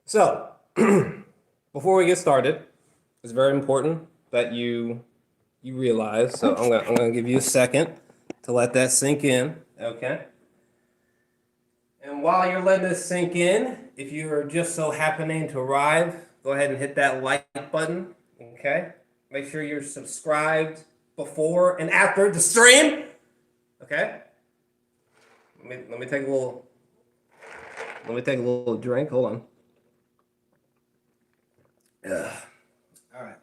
So, before we get started, it's very important that you realize. So I'm gonna give you a second to let that sink in. Okay. And while you're letting this sink in, if you are just so happening to arrive, go ahead and hit that like button. Okay. Make sure you're subscribed before and after the stream. Okay. Let me take a little drink. Hold on. All right.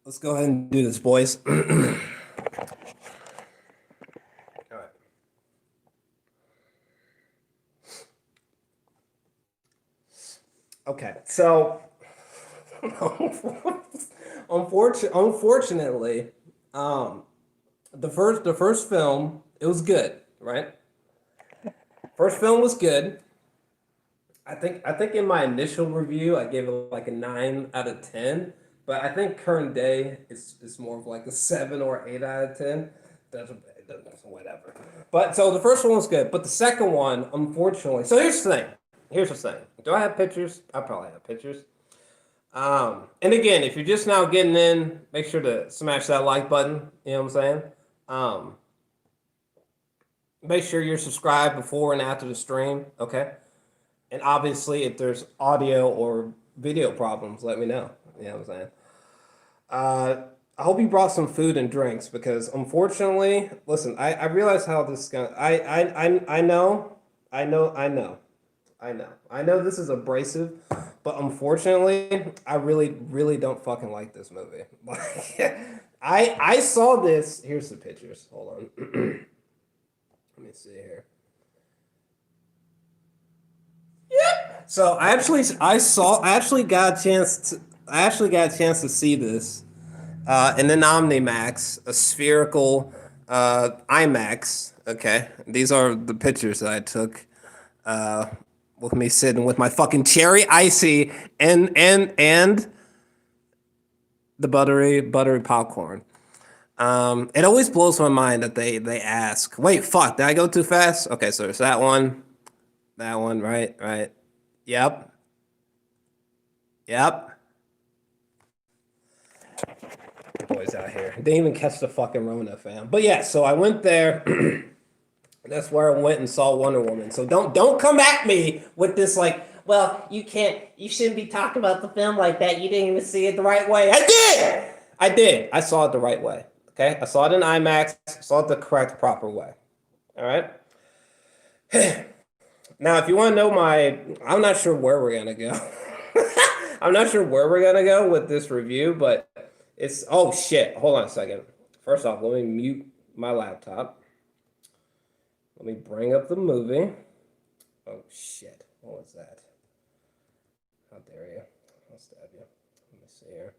Let's go ahead and do this, boys. All right. Okay. So, unfortunately, the first film, it was good, right? First film was good. I think in my initial review I gave it like a 9 out of 10, but I think current day is more of like a 7 or 8 out of 10. That's whatever. But so the first one was good, but the second one, unfortunately. So here's the thing. Do I have pictures? I probably have pictures. And again, if you're just now getting in, make sure to smash that like button. You know what I'm saying? Make sure you're subscribed before and after the stream. Okay. And obviously, if there's audio or video problems, let me know. You know what I'm saying? I hope you brought some food and drinks because, unfortunately, listen, I realize how this is going. I know this is abrasive, but unfortunately, I really don't fucking like this movie. I saw this. Here's the pictures. Hold on. Let me see here. Yep. So I actually got a chance to see this in an OmniMax, a spherical IMAX. Okay, these are the pictures that I took with me sitting with my fucking cherry icy and the buttery popcorn. It always blows my mind that they ask, wait, fuck, did I go too fast? Okay, so there's that one. That one, right. Yep. Boys out here. Didn't even catch the fucking Rona, fam. But yeah, so I went there. That's where I went and saw Wonder Woman. So don't come at me with this like, well, you shouldn't be talking about the film like that. You didn't even see it the right way. I did. I saw it the right way. Okay? I saw it in IMAX. I saw it the correct, proper way. All right? Now, if you want to know I'm not sure where we're going to go. I'm not sure where we're going to go with this review, but oh shit. Hold on a second. First off, let me mute my laptop. Let me bring up the movie. Oh shit. What was that? How dare you? I'll stab you. Let me see here.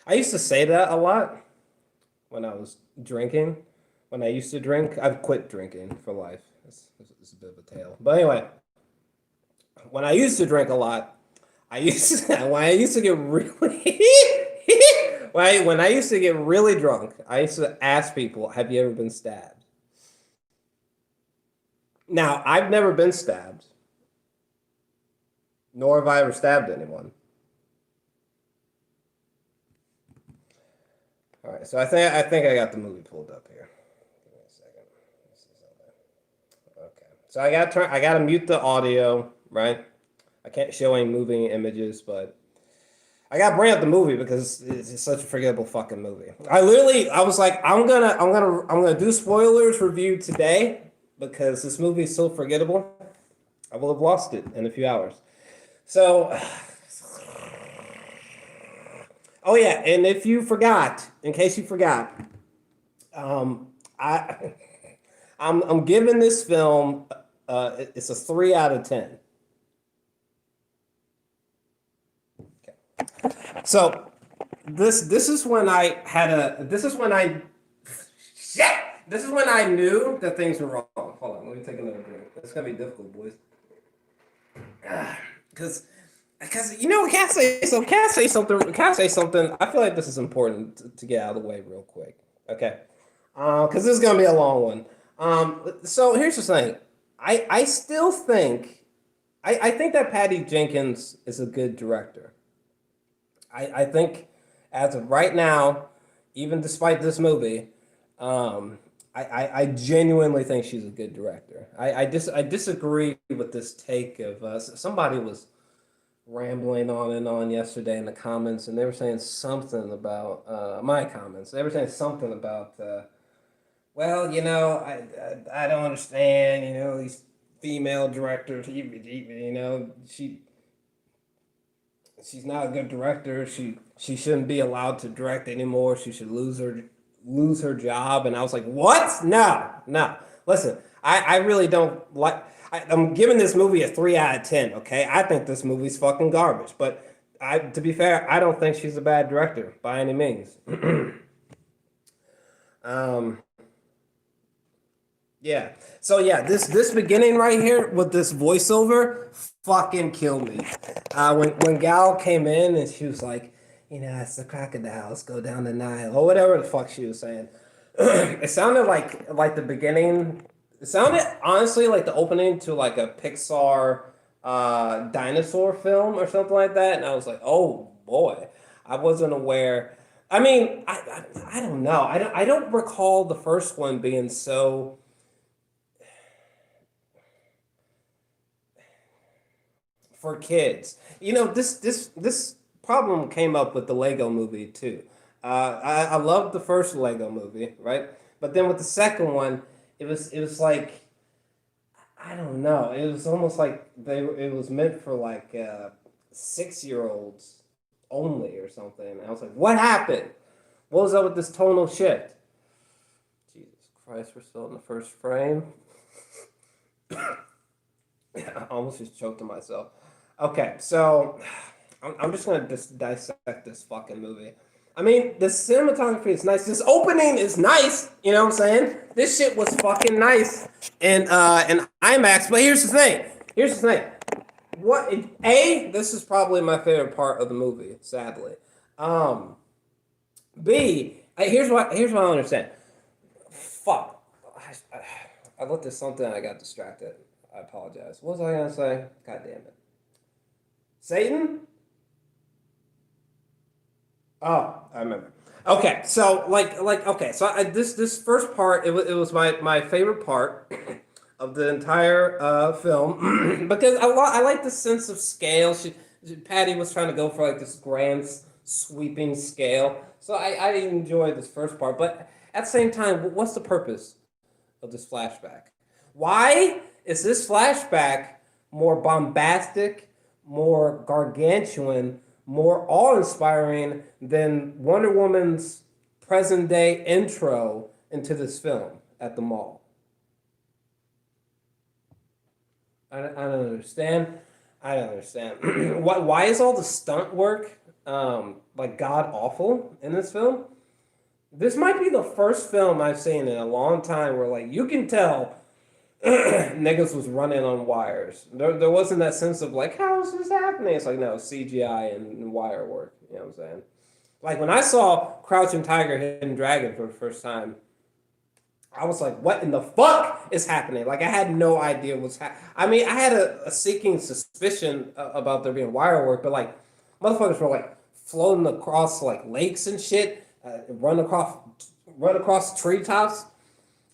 I used to say that a lot when I was drinking. When I used to drink, I've quit drinking for life. It's a bit of a tale. But anyway, when I used to drink a lot, when I used to get really when I used to get really drunk, I used to ask people, have you ever been stabbed? Now, I've never been stabbed, nor have I ever stabbed anyone. All right, so I think I got the movie pulled up here. Give me a second. Let's see something. Okay, so I got to mute the audio, right? I can't show any moving images, but I got to bring up the movie because it's such a forgettable fucking movie. I was like, I'm gonna do spoilers review today because this movie is so forgettable. I will have lost it in a few hours. So, oh yeah, and if you forgot, in case you forgot, I'm giving this film it's a 3 out of 10. Okay. So this is when I knew that things were wrong. Hold on, let me take another drink. It's gonna be difficult, boys. Because can I say something? I feel like this is important to get out of the way real quick. Okay. Because this is gonna be a long one. So here's the thing. I still think I think that Patty Jenkins is a good director. I think as of right now, even despite this movie, um, I genuinely think she's a good director. I disagree with this take of somebody was rambling on and on yesterday in the comments, and they were saying something about my comments. They were saying something about, well, I don't understand, these female directors, she's not a good director. She shouldn't be allowed to direct anymore. She should lose her job. And I was like, what? No, no. Listen, I really don't like. I'm giving this movie a 3 out of 10. Okay, I think this movie's fucking garbage. But to be fair, I don't think she's a bad director by any means. um, yeah. So yeah, this beginning right here with this voiceover fucking killed me. When Gal came in and she was like, it's the crocodile. Let's go down the Nile or whatever the fuck she was saying. It sounded like the beginning. It sounded honestly like the opening to like a Pixar dinosaur film or something like that, and I was like, oh boy, I wasn't aware. I mean, I don't know. I don't recall the first one being so for kids. This problem came up with the Lego movie too. I loved the first Lego movie, right? But then with the second one, it was like I don't know. It was almost like it was meant for like 6-year-olds only or something. And I was like, what happened? What was up with this tonal shift? Jesus Christ, we're still in the first frame. I almost just choked on myself. Okay, so I'm just gonna dissect this fucking movie. I mean, the cinematography is nice. This opening is nice. You know what I'm saying? This shit was fucking nice in IMAX. But here's the thing. This is probably my favorite part of the movie. Sadly. B. Here's what I don't understand. Fuck. I looked at something and I got distracted. I apologize. What was I gonna say? God damn it. Satan? Oh, I remember. Okay, so okay, so this first part it was my favorite part of the entire film because I like the sense of scale. Patty was trying to go for like this grand sweeping scale, so I enjoy this first part. But at the same time, what's the purpose of this flashback? Why is this flashback more bombastic, more gargantuan, more awe-inspiring than Wonder Woman's present-day intro into this film at the mall? I don't understand. I don't understand. Why is all the stunt work like god awful in this film? This might be the first film I've seen in a long time where like you can tell niggas was running on wires. There wasn't that sense of like, how is this happening? It's like, no, CGI and wire work. You know what I'm saying? Like when I saw Crouching Tiger, Hidden Dragon for the first time, I was like, what in the fuck is happening? Like I had no idea what's happening. I mean, I had a seeking suspicion about there being wire work, but like motherfuckers were like floating across like lakes and shit, run across treetops.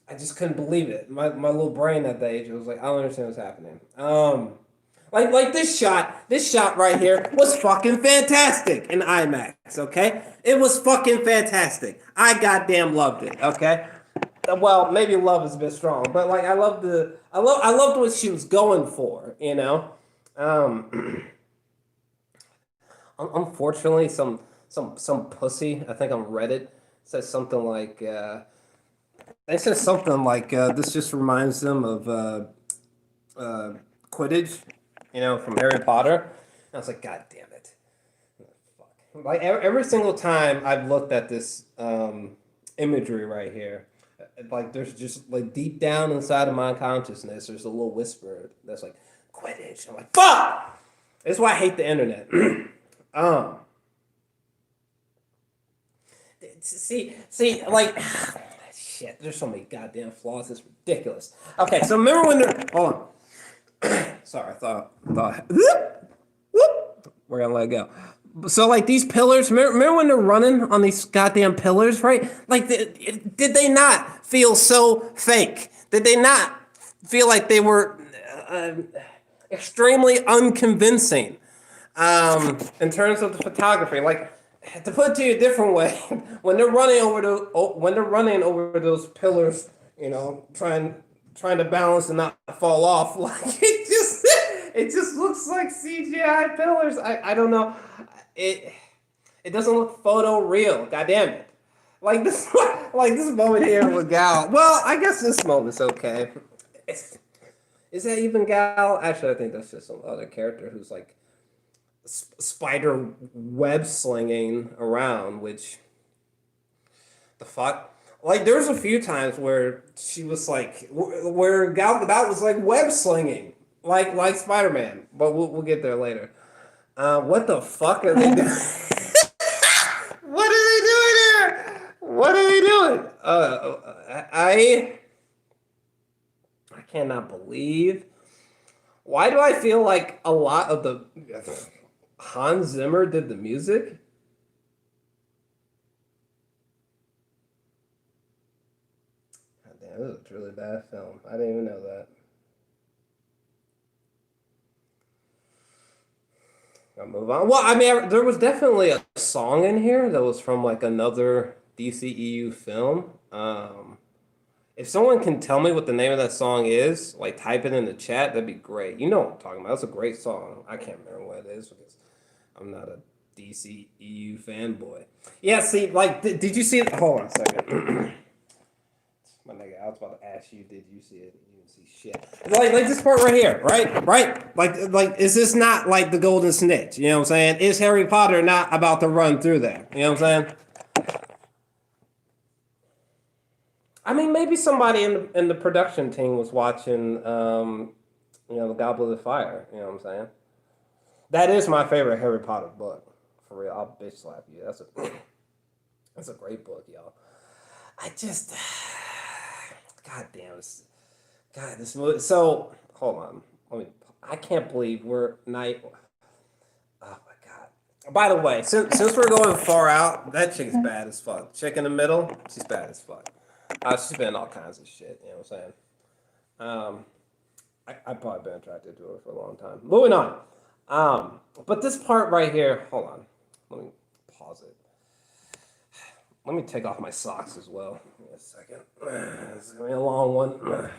I just couldn't believe it. My little brain at that age, it was like, I don't understand what's happening. Like this shot right here was fucking fantastic in IMAX, okay? It was fucking fantastic. I goddamn loved it, okay? Well, maybe love is a bit strong, but like I loved what she was going for, you know? Unfortunately, some pussy, I think on Reddit, says something like this just reminds them of Quidditch, from Harry Potter. And I was like, God damn it. Fuck. Like every single time I've looked at this imagery right here, like there's just like deep down inside of my consciousness, there's a little whisper that's like, Quidditch. I'm like, fuck! That's why I hate the internet. See, like, shit. There's so many goddamn flaws. It's ridiculous. Okay, so remember when they're hold on. Sorry, I thought whoop, we're gonna let it go. So like these pillars, remember when they're running on these goddamn pillars, right? Like, did they not feel so fake? Did they not feel like they were extremely unconvincing in terms of the photography? Like, to put it to you a different way, when they're running over those pillars, you know, trying to balance and not fall off, like it just looks like CGI pillars. I don't know. It doesn't look photo real. God damn it. Like this moment here with Gal. Well, I guess this moment's okay. Is that even Gal? Actually, I think that's just some other character who's like spider web slinging around, which the fuck. Like there's a few times where she was like, where Gal Gadot was like web slinging, like Spider-Man. But we'll get there later. What the fuck are they doing? What are they doing here? What are they doing? I cannot believe. Why do I feel like a lot of the Hans Zimmer did the music? God damn, this is a truly bad film. I didn't even know that. I'll move on. Well, I mean, there was definitely a song in here that was from like another DCEU film. If someone can tell me what the name of that song is, like type it in the chat, that'd be great. You know what I'm talking about. That's a great song. I can't remember what it is because I'm not a DCEU fanboy. Yeah, see, like, did you see it? Hold on a second. My nigga, I was about to ask you, did you see it? You didn't see shit. Like this part right here, right? Like, is this not like the Golden Snitch? You know what I'm saying? Is Harry Potter not about to run through there? You know what I'm saying? I mean, maybe somebody in the production team was watching, the Goblet of Fire. You know what I'm saying? That is my favorite Harry Potter book. For real, I'll bitch slap you. That's a great book, y'all. I just, God damn, this movie. So hold on, I can't believe we're night. Oh my god. By the way, since we're going far out, that chick is bad as fuck. Chick in the middle, she's bad as fuck. She's been in all kinds of shit. You know what I'm saying? I've probably been attracted to her for a long time. Moving on. But this part right here, hold on. Let me pause it. Let me take off my socks as well. Give me a second. It's gonna be a long one.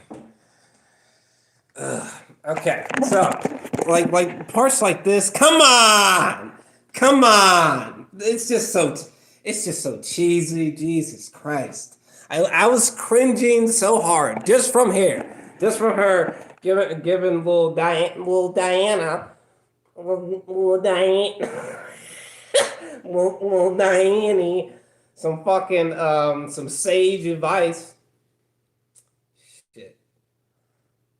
Okay, so like parts like this. Come on. It's just so cheesy. Jesus Christ. I was cringing so hard just from her giving little Diana, little Diane, some fucking some sage advice. Shit.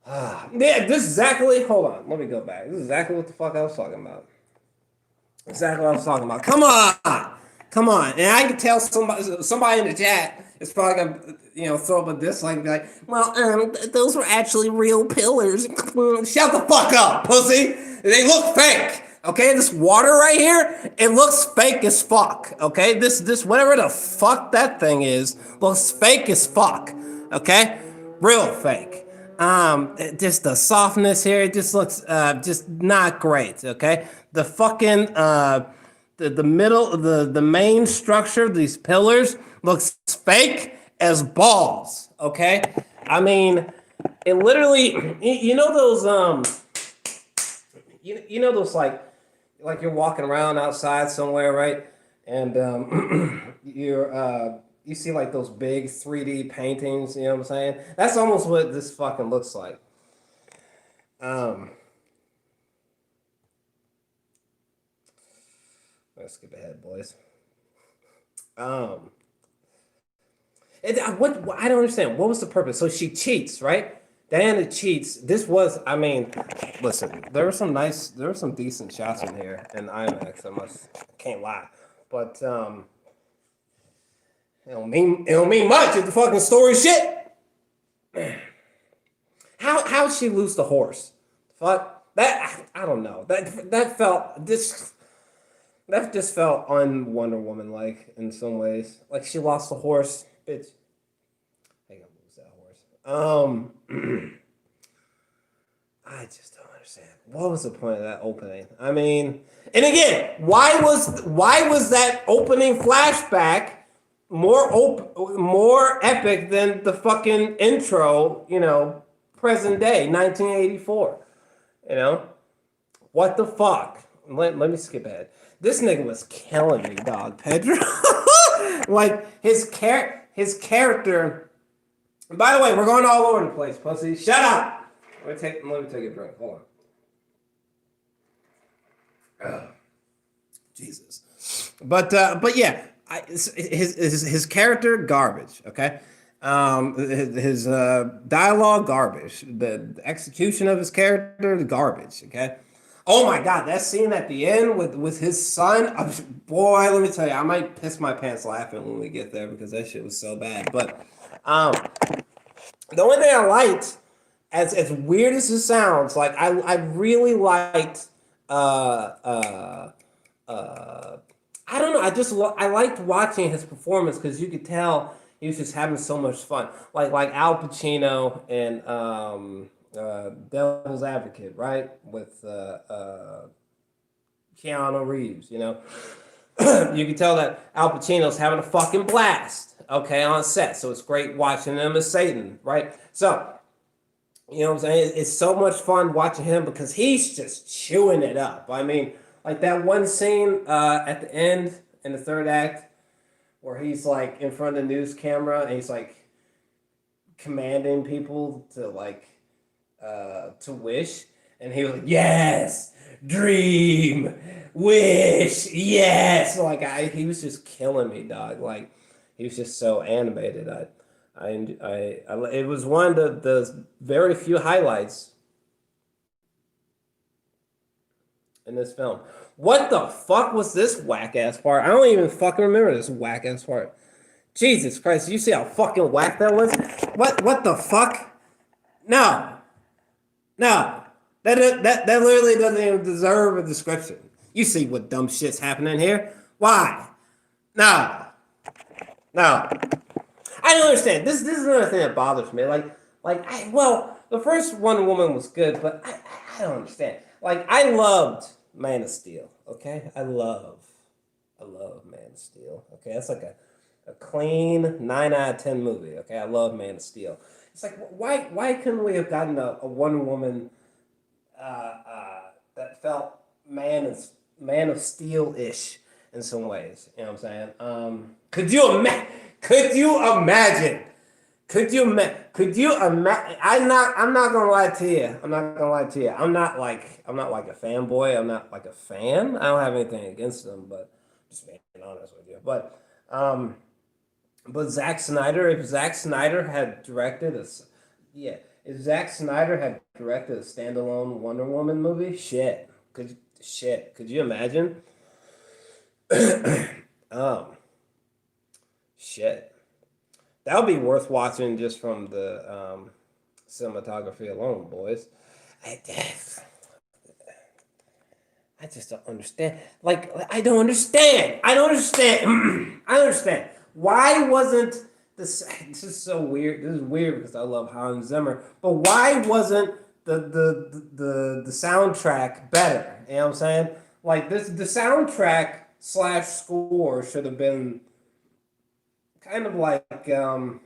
Yeah, this is exactly. Hold on, let me go back. This is exactly what the fuck I was talking about. Come on, and I can tell somebody in the chat is probably gonna, throw up a dislike and be like, well, those were actually real pillars. Shut the fuck up, pussy. They look fake. Okay, this water right here, it looks fake as fuck. Okay, this whatever the fuck that thing is looks fake as fuck. Okay, real fake. Just the softness here, it just looks just not great. Okay, the fucking the middle, the main structure, these pillars looks fake as balls. Okay, I mean, it literally, you know those you know those like you're walking around outside somewhere, right? And you see like those big 3D paintings, you know what I'm saying? That's almost what this fucking looks like. Let's skip ahead, boys. What I don't understand. What was the purpose? So she cheats, right? Diana cheats. This was, I mean, listen. There were some decent shots in here in IMAX. Can't lie, but It don't mean much if the fucking story shit. How'd she lose the horse? Fuck that. I don't know. That just felt un Wonder Woman like in some ways. Like she lost the horse. Bitch. I ain't gonna lose that horse. I just don't understand. What was the point of that opening? I mean, and again, why was that opening flashback more epic than the fucking intro, present day, 1984? What the fuck? Let me skip ahead. This nigga was killing me, dog, Pedro. Like his character. By the way, we're going all over the place, pussy. Shut up. Let me take a drink. Hold on. Jesus. But yeah, his character garbage. Okay. His dialogue garbage. The execution of his character garbage. Okay. Oh my God, that scene at the end with his son, boy, let me tell you, I might piss my pants laughing when we get there because that shit was so bad. But the only thing I liked, as weird as it sounds, like I really liked I don't know, I liked watching his performance because you could tell he was just having so much fun. Like Al Pacino and Devil's Advocate, right? With Keanu Reeves, You can tell that Al Pacino's having a fucking blast, okay, on set. So it's great watching him as Satan, right? So, what I'm saying? It's so much fun watching him because he's just chewing it up. I mean, like that one scene at the end in the third act where he's like in front of the news camera and he's like commanding people to to wish, and he was like, "Yes, dream, wish, yes." Like he was just killing me, dog. Like he was just so animated. It was one of the very few highlights in this film. What the fuck was this whack ass part? I don't even fucking remember this whack ass part. Jesus Christ, you see how fucking whack that was? What the fuck? No. That literally doesn't even deserve a description. You see what dumb shit's happening here? Why? No. I don't understand. This is another thing that bothers me. The first Wonder Woman was good, but I don't understand. Like, I loved Man of Steel. Okay, I love Man of Steel. Okay, that's like a clean 9 out of 10 movie. Okay, I love Man of Steel. It's like, why couldn't we have gotten a Wonder Woman that felt Man of Steel-ish in some ways? You know what I'm saying? Could you imagine? I'm not gonna lie to you. I'm not like a fanboy. I'm not like a fan. I don't have anything against them, but just being honest with you. But Zack Snyder, if Zack Snyder had directed a standalone Wonder Woman movie, could you imagine? That would be worth watching just from the cinematography alone, boys. I just don't understand. Like, I don't understand. I understand. Why wasn't this? This is so weird. This is weird because I love Hans Zimmer. But why wasn't the soundtrack better? You know what I'm saying? Like the soundtrack / score should have been kind of like Drive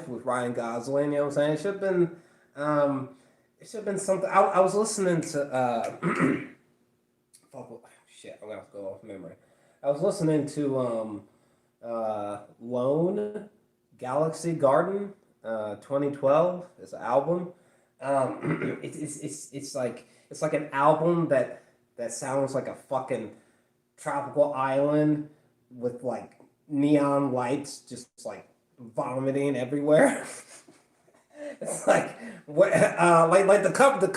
with Ryan Gosling. You know what I'm saying? It should have been something. I was listening to shit. I'm gonna have to go off memory. I was listening to Lone Galaxy Garden 2012 is an album. It's like an album that sounds like a fucking tropical island with like neon lights just like vomiting everywhere. It's like what the cover the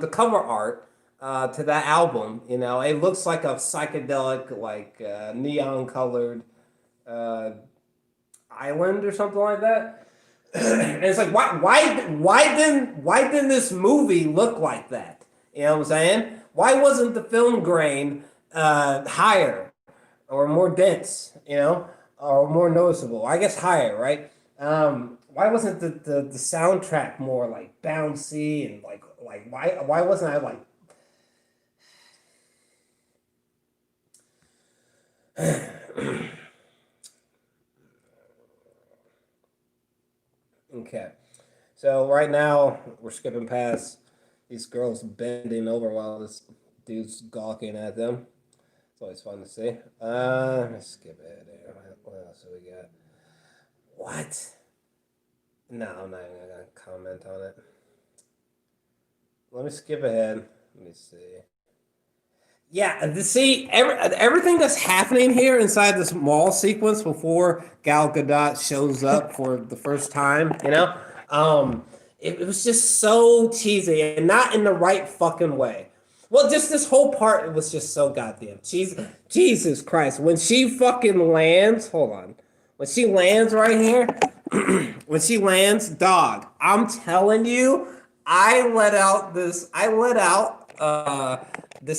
cover art to that album. You know, it looks like a psychedelic, like neon colored uh, island or something like that. And it's like, why didn't this movie look like that? You know what I'm saying? Why wasn't the film grain higher or more dense? You know, or more noticeable? I guess higher, right? Why wasn't the soundtrack more like bouncy and like why wasn't I like okay. So right now we're skipping past these girls bending over while this dude's gawking at them. It's always fun to see. Let's skip ahead here. What else do we got? What? No, I'm not even gonna comment on it. Let me skip ahead. Let me see. Yeah, see everything that's happening here inside this mall sequence before Gal Gadot shows up for the first time. It was just so cheesy and not in the right fucking way. Well, just this whole part was just so goddamn cheesy. Jesus Christ, when she fucking lands, hold on, when she lands right here, when she lands, dog, I'm telling you, I let out this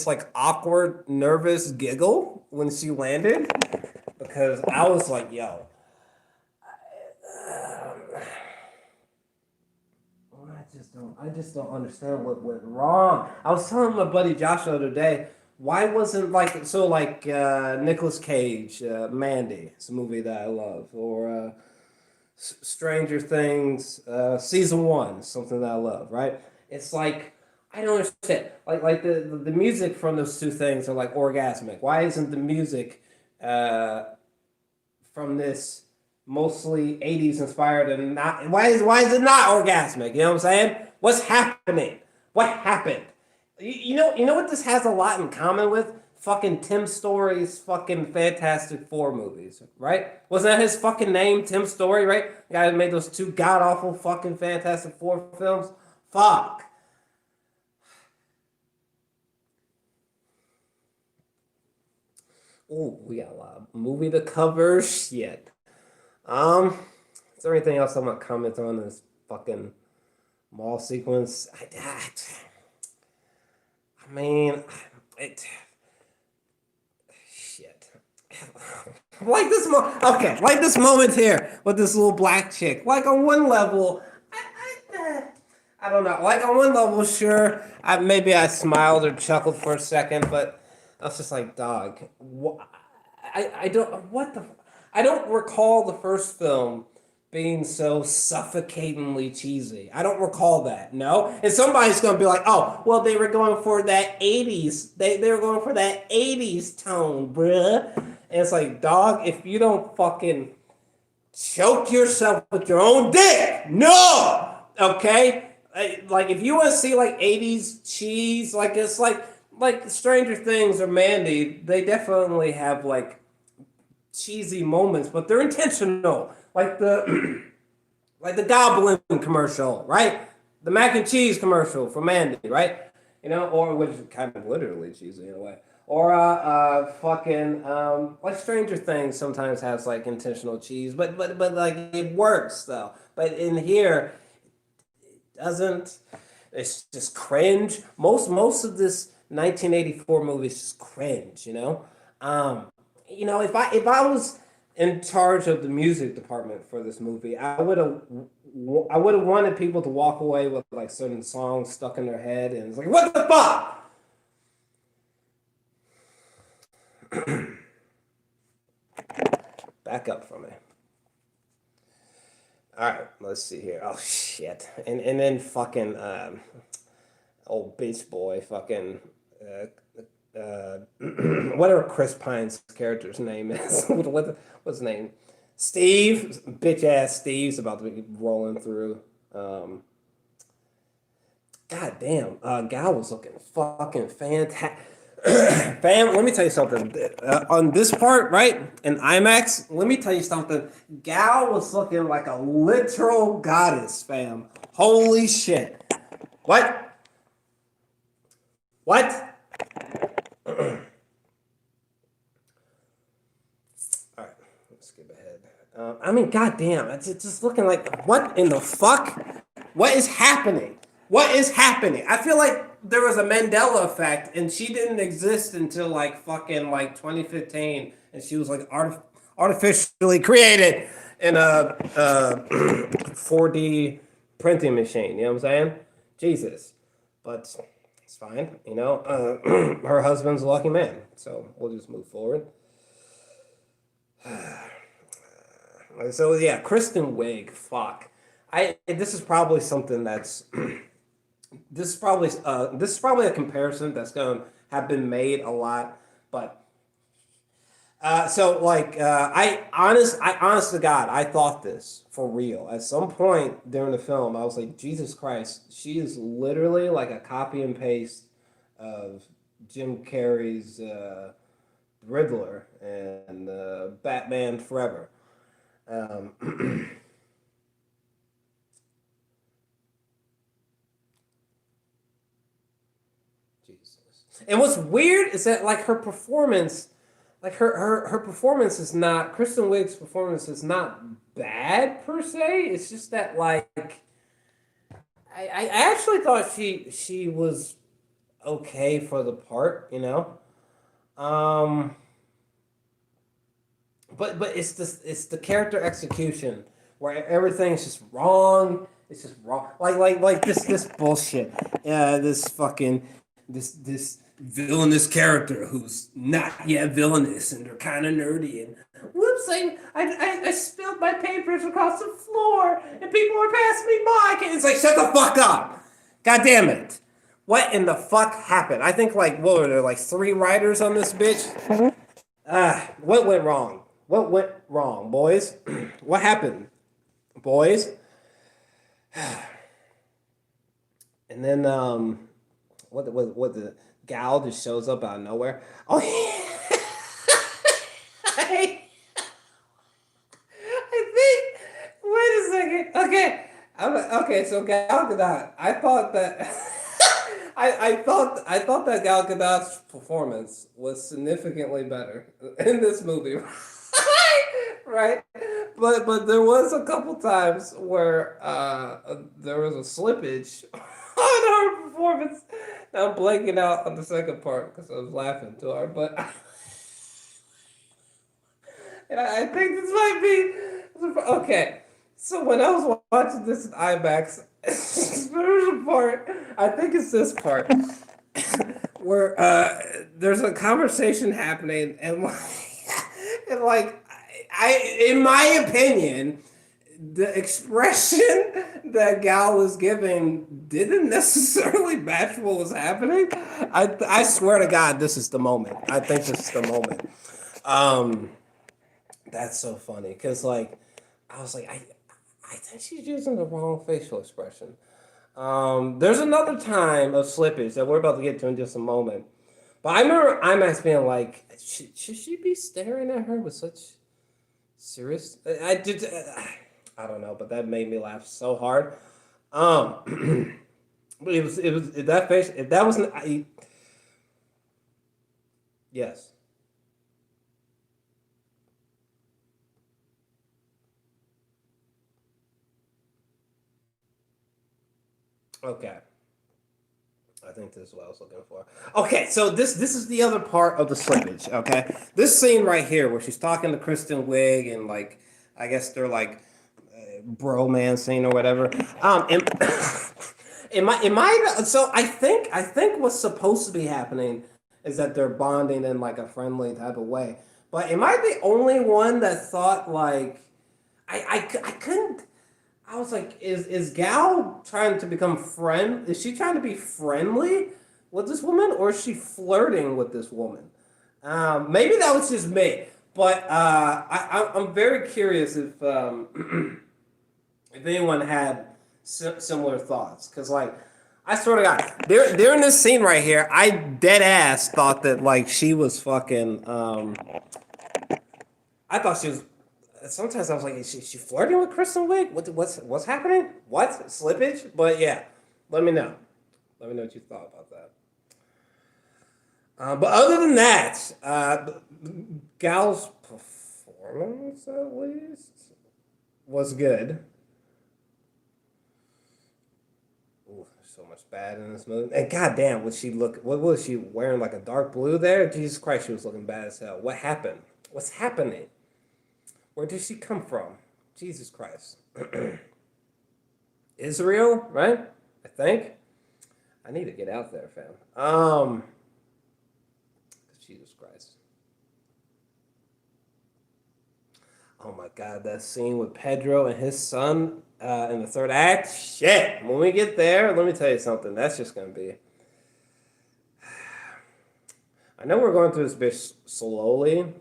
like awkward, nervous giggle when she landed because I was like, yo, I just don't understand what went wrong. I was telling my buddy Josh the other day, why wasn't Nicolas Cage, Mandy, it's a movie that I love, or Stranger Things, season one, something that I love, right? It's like I don't understand. Like the music from those two things are like orgasmic. Why isn't the music from this mostly 80s inspired and not why is it not orgasmic? You know what I'm saying? What's happening? What happened? You know what this has a lot in common with? Fucking Tim Story's fucking Fantastic Four movies, right? Wasn't that his fucking name, Tim Story, right? The guy who made those two god awful fucking Fantastic Four films. Fuck. Oh, we got a lot of movie to cover. Shit. Um, is there anything else I want to comment on this fucking mall sequence? I mean, it. Shit. Like this moment here with this little black chick. Like on one level, I don't know. Like on one level, sure, maybe I smiled or chuckled for a second, but I was just like, dog. I don't what the I don't recall the first film being so suffocatingly cheesy. I don't recall that. No, and somebody's gonna be like, oh, well, they were going for that '80s. They were going for that '80s tone, bruh. And it's like, dog, if you don't fucking choke yourself with your own dick, no, okay. Like if you want to see like '80s cheese, like it's like Stranger Things or Mandy, they definitely have like cheesy moments, but they're intentional. Like the like the Goblin commercial, right? The mac and cheese commercial for Mandy, right? Or which is kind of literally cheesy in a way. Or fucking like Stranger Things sometimes has like intentional cheese, but like it works though. But in here, it doesn't. It's just cringe. Most of this 1984 movie is just cringe. If I was in charge of the music department for this movie, I would have wanted people to walk away with like certain songs stuck in their head, and it's like, what the fuck? Back up for me. All right, let's see here. Oh shit, and then fucking old bitch boy, fucking whatever Chris Pine's character's name is. What's his name? Steve, bitch ass Steve's about to be rolling through. God damn, Gal was looking fucking fantastic. Fam, let me tell you something. On this part, right, in IMAX, let me tell you something. Gal was looking like a literal goddess, fam. Holy shit. What? What? All right, let's skip ahead. I mean, goddamn, it's just looking like what in the fuck? What is happening? What is happening? I feel like there was a Mandela effect, and she didn't exist until like fucking like 2015, and she was like artificially created in a 4D printing machine. You know what I'm saying? Jesus, but it's fine. You know, her husband's a lucky man, so we'll just move forward. So yeah, Kristen Wiig. Fuck. This is probably something that's this is probably a comparison that's gonna have been made a lot, but so like I honest to God, I thought this for real. At some point during the film, I was like, Jesus Christ, she is literally like a copy and paste of Jim Carrey's Riddler and Batman Forever. Um, Jesus. And what's weird is that like her performance, like her performance is not Kristen Wiig's performance is not bad per se. It's just that like I actually thought she was okay for the part, you know. Um, but it's the character execution where everything's just wrong. It's just wrong. Like this bullshit. Yeah, this fucking this villainous character who's not yet villainous and they're kind of nerdy and whoops, I spilled my papers across the floor and people are passing me by. It's like shut the fuck up. God damn it. What in the fuck happened? I think like what were there like 3 writers on this bitch? What went wrong? What went wrong, boys? What happened, boys? And then what the gal just shows up out of nowhere. Oh yeah. I, I think. Wait a second. Okay. Okay. So Gal Gadot. I thought that. I thought that Gal Gadot's performance was significantly better in this movie, right? But there was a couple times where there was a slippage on her performance. Now I'm blanking out on the second part because I was laughing too hard, but I think this might be okay. So when I was watching this in IMAX, there's a part, I think it's this part, where there's a conversation happening and like in my opinion, the expression that Gal was giving didn't necessarily match what was happening. I swear to God, this is the moment. I think this is the moment. That's so funny because like I was like I think she's using the wrong facial expression. There's another time of slippage that we're about to get to in just a moment. But I remember IMAX being like, should she be staring at her with such serious? I did. I don't know, but that made me laugh so hard. But it was that face. If that wasn't, yes. Okay. I think this is what I was looking for. Okay, so this is the other part of the slippage. Okay, this scene right here where she's talking to Kristen Wiig and like I guess they're like bromancing or whatever. And so I think what's supposed to be happening is that they're bonding in like a friendly type of way. But am I the only one that thought like I couldn't I was like, is Gal trying to become friend? Is she trying to be friendly with this woman, or is she flirting with this woman? Maybe that was just me, but I'm very curious if anyone had similar thoughts, because like I swear to God, there in this scene right here, I dead ass thought that like she was fucking. I thought she was sometimes I was like, is she flirting with Kristen Wiig? What's happening? What slippage? But yeah, let me know. Let me know what you thought about that. But other than that, Gal's performance at least was good. Ooh, there's so much bad in this movie. And goddamn, was she look? What was she wearing? Like a dark blue there? Jesus Christ, she was looking bad as hell. What happened? What's happening? Where did she come from? Jesus Christ. Israel, right? I think. I need to get out there, fam. Jesus Christ. Oh my God, that scene with Pedro and his son in the third act. Shit. When we get there, let me tell you something. That's just gonna be. I know we're going through this bitch slowly,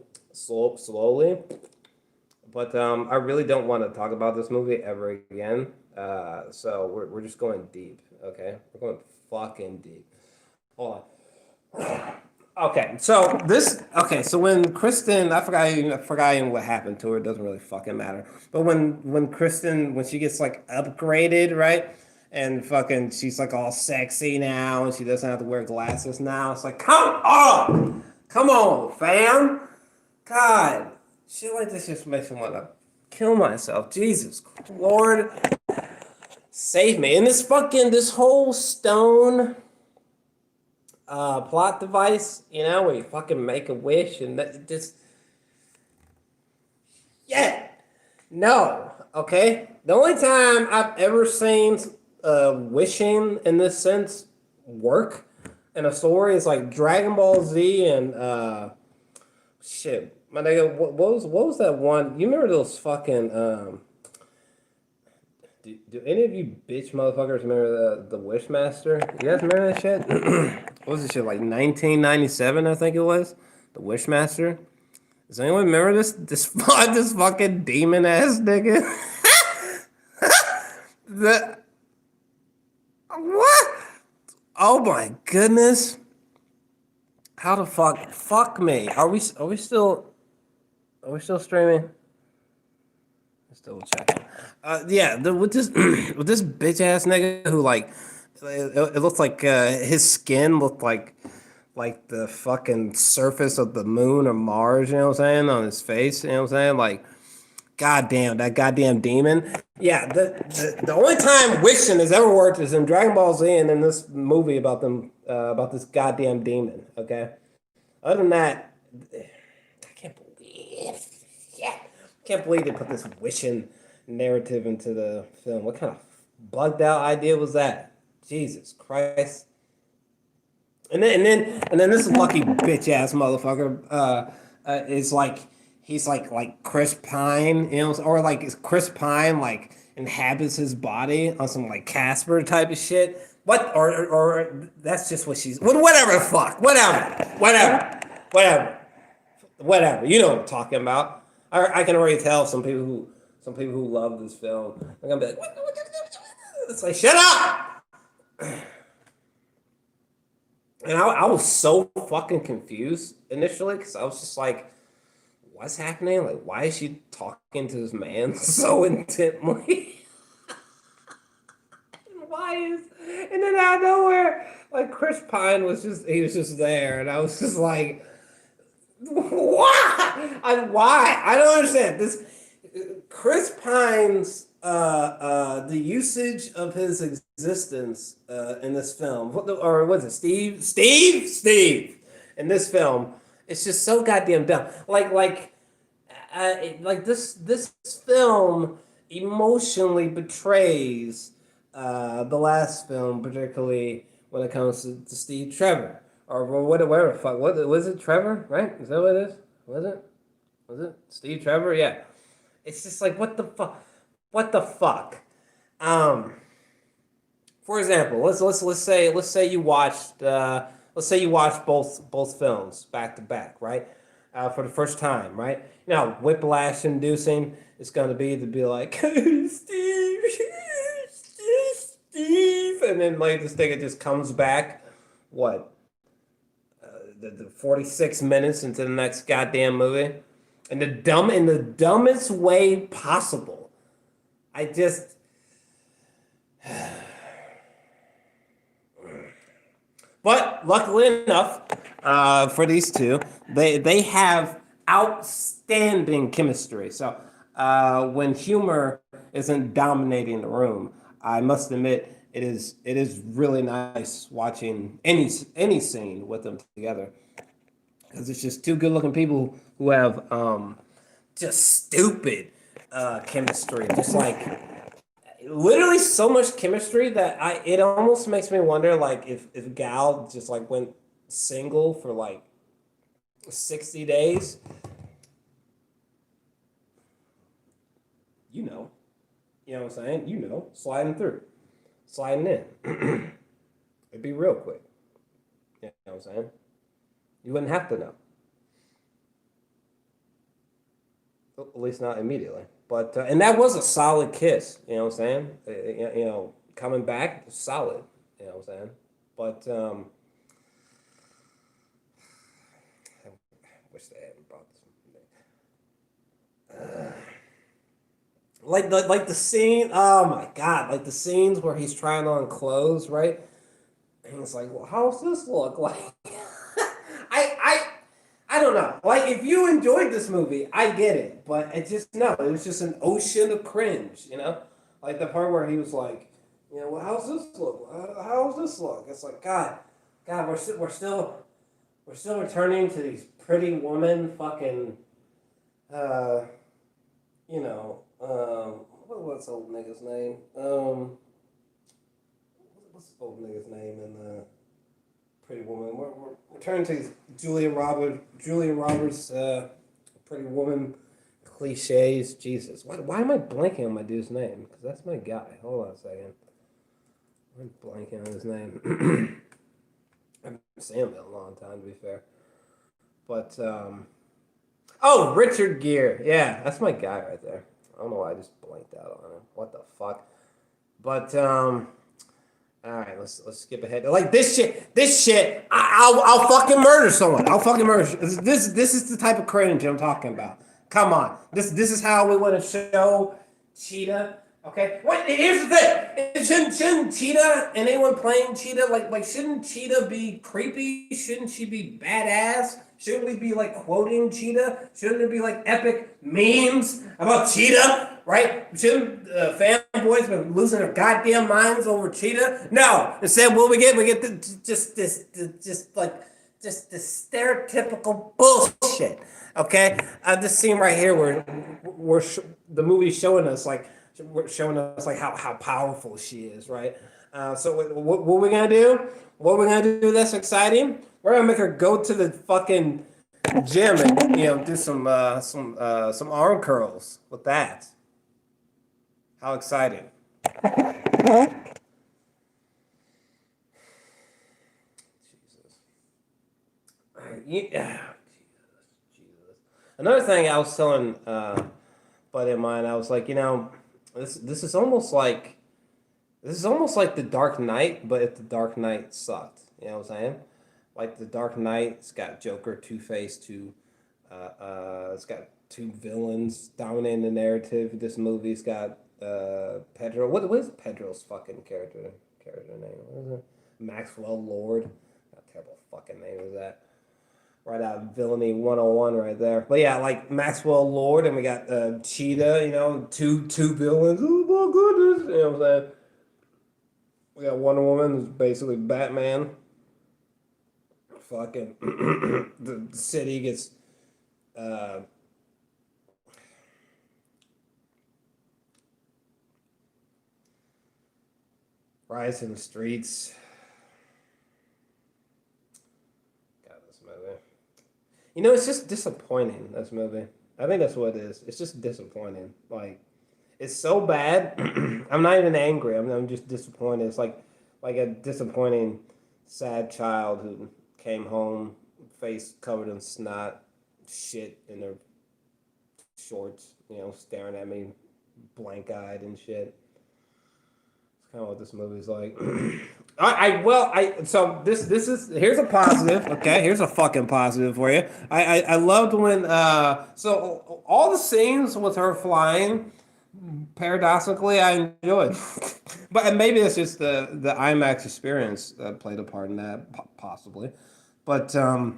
but I really don't want to talk about this movie ever again. So we're just going deep, okay? We're going fucking deep. Hold on. Okay, so when Kristen, I forgot even what happened to her. It doesn't really fucking matter. But when Kristen, when she gets like upgraded, right? And fucking, she's like all sexy now, and she doesn't have to wear glasses now. It's like, come on, fam. God, shit like this just makes me want to kill myself. Jesus Lord, save me. And this whole stone plot device, where you fucking make a wish and that just, yeah, no, okay. The only time I've ever seen wishing in this sense work in a story is like Dragon Ball Z and shit. My nigga, what was that one? You remember those fucking do any of you bitch motherfuckers remember the Wishmaster? You guys remember that shit? What was this shit, like 1997, I think it was? The Wishmaster? Does anyone remember this fucking demon ass nigga? What? Oh my goodness. How the fuck me. Are we still streaming? Still checking. With this with this bitch ass nigga who like it looked like his skin looked like the fucking surface of the moon or Mars, you know what I'm saying, on his face, you know what I'm saying? Like, goddamn, that goddamn demon. Yeah, the only time wishing has ever worked is in Dragon Ball Z and in this movie about about this goddamn demon, okay? Other than that, I can't believe, can't believe they put this wishing narrative into the film. What kind of bugged out idea was that? Jesus Christ. And then this lucky bitch ass motherfucker is like, he's like Chris Pine, or like is Chris Pine like inhabits his body on some like Casper type of shit. What or that's just what she's whatever the fuck. Whatever. You know what I'm talking about. I can already tell some people who love this film are gonna be like, what? It's like, shut up. And I was so fucking confused initially because I was just like, what's happening? Like, why is she talking to this man so intently? And then out of nowhere, like Chris Pine was just there, and I was just like, what? Why? I don't understand this. Chris Pine's the usage of his existence in this film, or was it Steve in this film? It's just so goddamn dumb. Like this film emotionally betrays the last film, particularly when it comes to Steve Trevor or whatever the fuck. What was it? Trevor, right? Is that what it is? Was it Steve Trevor? Yeah. It's just like, what the fuck? What the fuck? For example, let's say you watched both films back to back, right? For the first time, right? Now, whiplash inducing is going to be like, Steve, and then like this thing, it just comes back. What? The 46 minutes into the next goddamn movie, in the dumbest way possible. I just. But luckily enough, for these two. They have outstanding chemistry. So when humor isn't dominating the room, I must admit it is really nice watching any scene with them together because it's just two good looking people who have just stupid chemistry, just like literally so much chemistry that I it almost makes me wonder like if Gal just like went single for like 60 days, you know, what I'm saying, sliding through, sliding in, it'd be real quick, you know what I'm saying, you wouldn't have to know, at least not immediately. But and that was a solid kiss, you know what I'm saying? Coming back, solid, you know what I'm saying? But I wish they hadn't brought this. Like the scene, oh my god, like the scenes where he's trying on clothes, right? And it's like, well, how's this look like? I I don't know. Like, if you enjoyed this movie, I get it, but it just no, it was just an ocean of cringe, you know. Like the part where he was like, well, how's this look? How's this look? It's like, God, we're still returning to these pretty woman fucking, uh, what's old nigga's name? What's the old nigga's name in the Pretty Woman? We're turning to these Julia Roberts, Pretty Woman cliches. Jesus, why am I blanking on my dude's name? Because that's my guy. Hold on a second. I'm blanking on his name. I haven't seen him in a long time, to be fair. But oh, Richard Gere. Yeah, that's my guy right there. I don't know why I just blanked out on him. What the fuck? But all right, let's skip ahead. Like this shit. I'll fucking murder someone. I'll fucking murder. This is the type of cringe I'm talking about. Come on, this is how we want to show Cheetah. Okay, wait. Here's the thing. Shouldn't Cheetah and anyone playing Cheetah like shouldn't Cheetah be creepy? Shouldn't she be badass? Shouldn't we be like quoting Cheetah? Shouldn't there be like epic memes about Cheetah? Right? Shouldn't fanboys be losing their goddamn minds over Cheetah? No. Instead, what we get? We get this stereotypical bullshit. Okay, this scene right here where the movie's showing us like how powerful she is, right? So what we're gonna do? What we're gonna do that's exciting? We're gonna make her go to the fucking gym and do some arm curls with that. How exciting! Jesus. Yeah. Jesus. Another thing I was telling buddy of mine, I was like, this is almost like the Dark Knight, but if the Dark Knight sucked. You know what I'm saying? Like the Dark Knight, it's got Joker, Two-Face, it's got two villains dominating the narrative. This movie's got Pedro. What is Pedro's fucking character name? What is it? Maxwell Lord. What terrible fucking name is that? Right out of Villainy 101 right there. But yeah, like Maxwell Lord, and we got Cheetah, two villains. Oh my goodness. You know what I'm saying? We got Wonder Woman, who's basically Batman. Fucking the city gets riots in the streets. God, this movie. It's just disappointing, this movie. I think that's what it is. It's just disappointing. Like, it's so bad. I'm not even angry. I'm just disappointed. It's like a disappointing, sad child who came home, face covered in snot, shit in their shorts, staring at me, blank-eyed and shit. It's kind of what this movie's like. So this is here's a positive. Okay, here's a fucking positive for you. I loved when so all the scenes with her flying, paradoxically, I enjoyed. But maybe it's just the IMAX experience that played a part in that, possibly. But or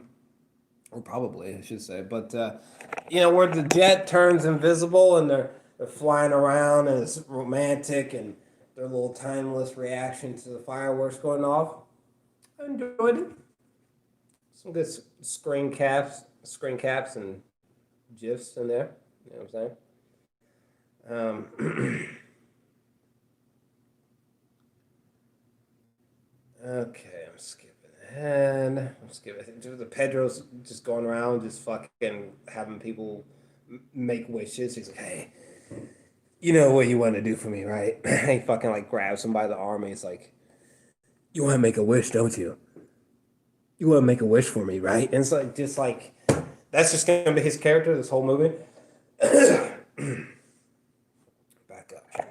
probably I should say, but where the jet turns invisible and they're flying around and it's romantic and their little timeless reaction to the fireworks going off. I enjoyed it. Some good screen caps, and gifs in there. You know what I'm saying? Okay, I'm skipping ahead. I'm skipping. The Pedro's just going around, just fucking having people make wishes. He's like, "Hey, you know what you want to do for me, right?" He fucking like grabs him by the arm. And he's like, "You want to make a wish, don't you? You want to make a wish for me, right?" And it's like, just like, that's just gonna be his character this whole movie. Back up. I'm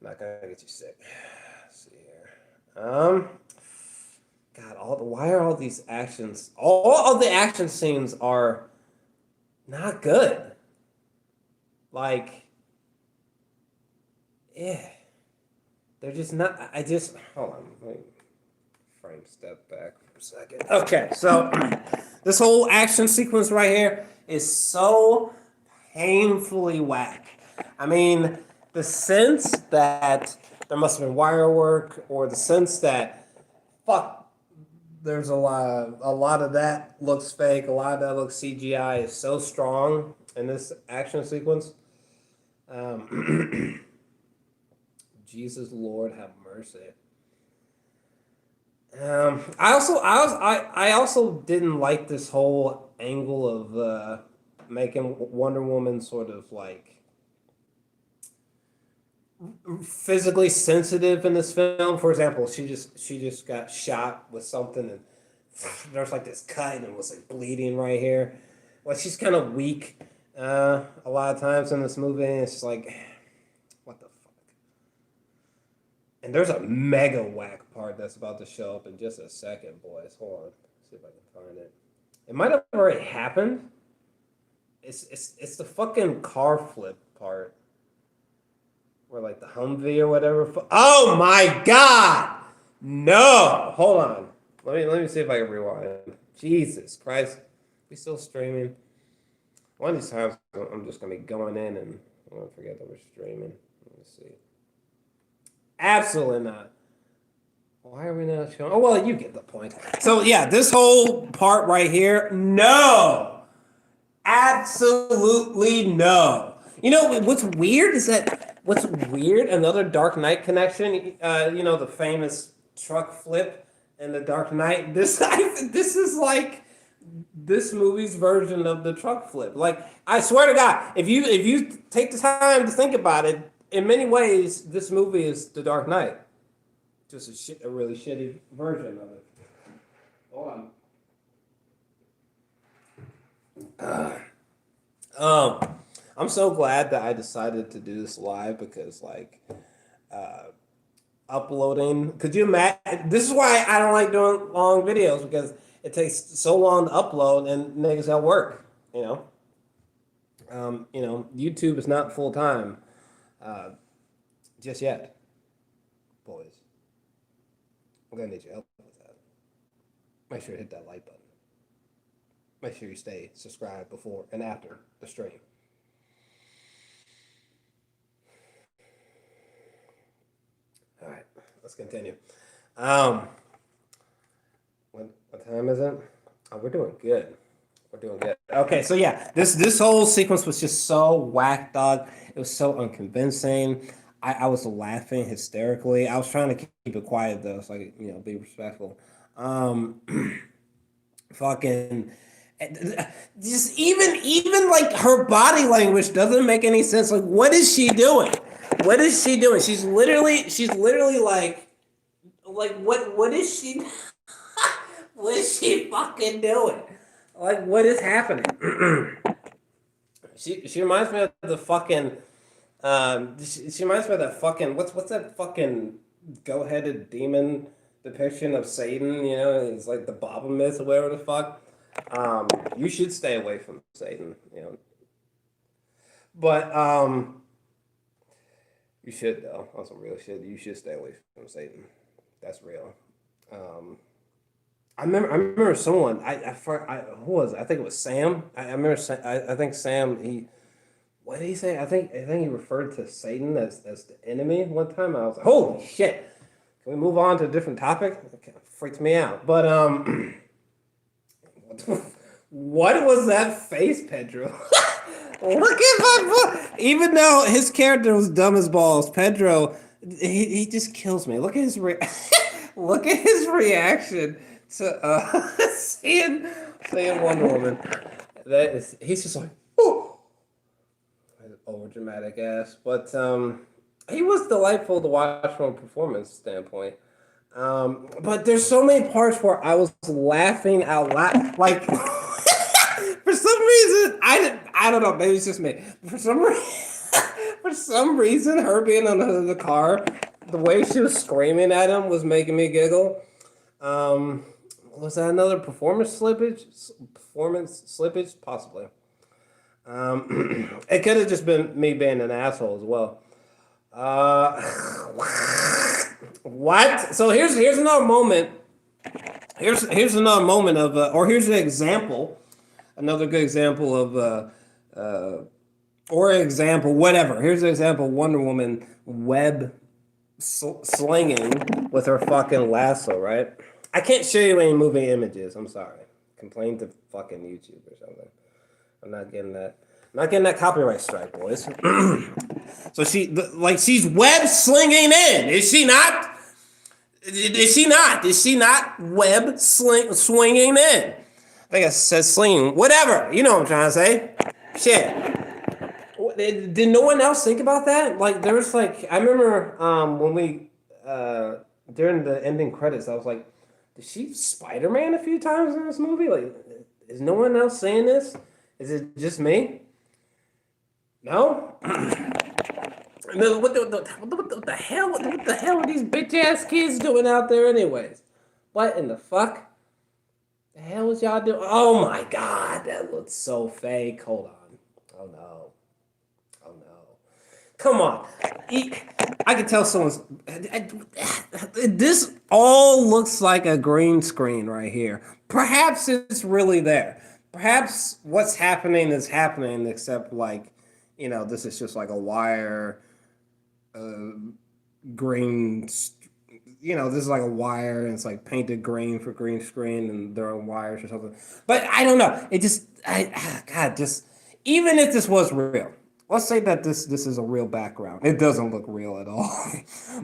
not gonna get you sick. Let's see here. God, why are all these actions? All the action scenes are not good. Like, yeah, they're just not. I just hold on. Let me frame step back for a second. Okay, so this whole action sequence right here is so painfully whack. I mean, the sense that there must have been wire work, or the sense that fuck, there's a lot of that looks fake, a lot of that looks CGI is so strong in this action sequence. Jesus Lord have mercy. I also didn't like this whole angle of making Wonder Woman sort of like physically sensitive in this film. For example, she just got shot with something and there's like this cut and it was like bleeding right here. Well, she's kind of weak a lot of times in this movie. And it's just like, what the fuck? And there's a mega whack part that's about to show up in just a second, boys. Hold on, see if I can find it. It might have already happened. It's the fucking car flip part. Or like the Humvee or whatever. Oh my god! No! Hold on. Let me see if I can rewind. Jesus Christ. We still streaming? One of these times I'm just gonna be going in and I'm gonna forget that we're streaming. Let me see. Absolutely not. Why are we not showing? Oh well, you get the point. So yeah, this whole part right here, no! Absolutely no. You know what's weird is that another Dark Knight connection. The famous truck flip in the Dark Knight. This is like this movie's version of the truck flip. Like I swear to God, if you take the time to think about it, in many ways, this movie is the Dark Knight. Just a really shitty version of it. Hold on. I'm so glad that I decided to do this live because, like, uploading. Could you imagine? This is why I don't like doing long videos because it takes so long to upload and niggas at work. YouTube is not full time just yet, boys. I'm gonna need your help with that. Make sure you hit that like button. Make sure you stay subscribed before and after the stream. All right, let's continue. What time is it? Oh, we're doing good. We're doing good. Okay, so yeah, this whole sequence was just so whack, dog. It was so unconvincing. I was laughing hysterically. I was trying to keep it quiet though, so I could, be respectful. Fucking just even like her body language doesn't make any sense. Like, what is she doing? What is she doing? She's literally like what is she what is she fucking doing? Like, what is happening? She reminds me of the fucking she reminds me of that fucking what's that fucking go-headed demon depiction of Satan, it's like the Baphomet or whatever the fuck. You should stay away from Satan. But you should though. On some real shit, you should stay away from Satan. That's real. I remember someone. Who was it? I think it was Sam. I remember. I think Sam. What did he say? I think he referred to Satan as the enemy one time. I was like, holy shit! Can we move on to a different topic? It kind of freaks me out. But what was that face, Pedro? Look at my boy. Even though his character was dumb as balls, Pedro, he just kills me. Look at his reaction to seeing Wonder Woman. He's just like, oh, over dramatic ass. But he was delightful to watch from a performance standpoint. But there's so many parts where I was laughing out loud, like for some reason I don't know, maybe it's just me. For some reason, her being on the car, the way she was screaming at him was making me giggle. Was that another performance slippage? Possibly. It could have just been me being an asshole as well. What? So here's another moment. Here's another moment of, or here's an example, another good example of, or example, whatever. Here's an example: Wonder Woman web slinging with her fucking lasso. Right? I can't show you any movie images. I'm sorry. Complain to fucking YouTube or something. I'm not getting that. I'm not getting that copyright strike, boys. So she's web slinging in. Is she not? Is she not? Is she not web swinging in? I think I said slinging. Whatever. You know what I'm trying to say. Shit. Did no one else think about that? Like, there was like, I remember when we, during the ending credits, I was like, did she Spider-Man a few times in this movie? Like, is no one else saying this? Is it just me? No? What the hell? What the hell are these bitch ass kids doing out there, anyways? What in the fuck? The hell was y'all doing? Oh my god, that looks so fake. Hold on. Oh no. Oh no. Come on. I can tell someone's. This all looks like a green screen right here. Perhaps it's really there. Perhaps what's happening is happening, except like, this is just like a wire. Green, this is like a wire and it's like painted green for green screen and they're on wires or something. But I don't know. It just, even if this was real, let's say that this is a real background. It doesn't look real at all.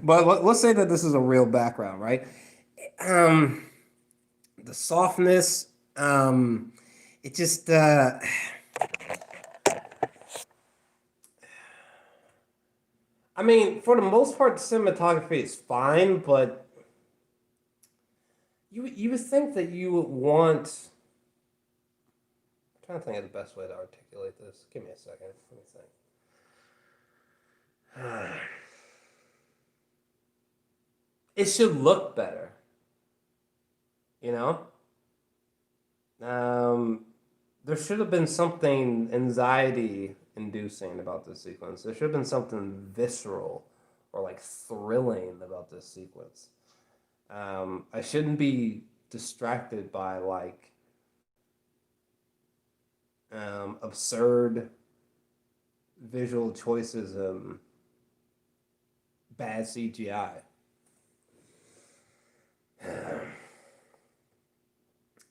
But let's say that this is a real background, right? The softness, it just, I mean, for the most part, the cinematography is fine, but you would think that you would want. I'm trying to think of the best way to articulate this. Give me a second. Let me think. It should look better. There should have been something anxiety inducing about this sequence. There should have been something visceral or like thrilling about this sequence. I shouldn't be distracted by like absurd visual choices and bad CGI.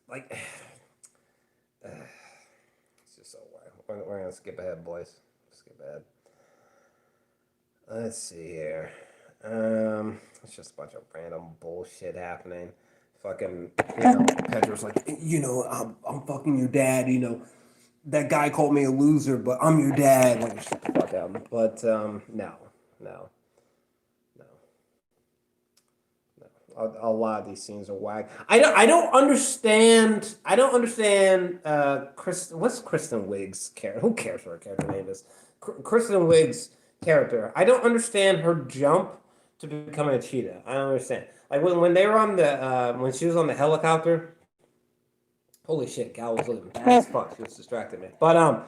Like, it's just so weird. We're gonna skip ahead, boys. Skip ahead. Let's see here. It's just a bunch of random bullshit happening. Fucking, Pedro's like, I'm fucking your dad. That guy called me a loser, but I'm your dad. Like, shut the fuck out. But no. A lot of these scenes are whack. I don't understand. Kristen. What's Kristen Wiig's character? Who cares what her character name is? Kristen Wiig's character. I don't understand her jump to becoming a cheetah. I don't understand. Like when they were on the when she was on the helicopter. Holy shit, Gal was looking bad as fuck. She was distracting me. But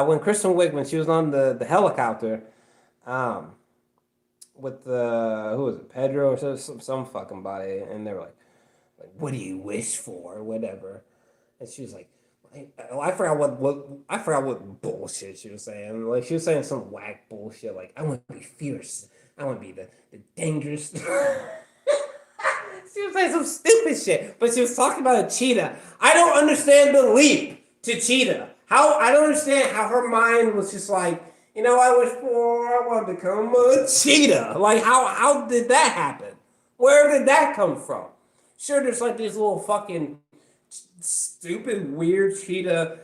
when Kristen Wiig, when she was on the helicopter, with who was it, Pedro or some fucking body, and they were like, like, what do you wish for, or whatever. And she was like, I forgot what bullshit she was saying. Like she was saying some whack bullshit. Like I want to be fierce. I want to be the dangerous. She was saying some stupid shit, but she was talking about a cheetah. I don't understand the leap to cheetah. How I don't understand how her mind was just like, I want to become a cheetah. Like how did that happen? Where did that come from? Sure, there's like these little fucking stupid weird cheetah.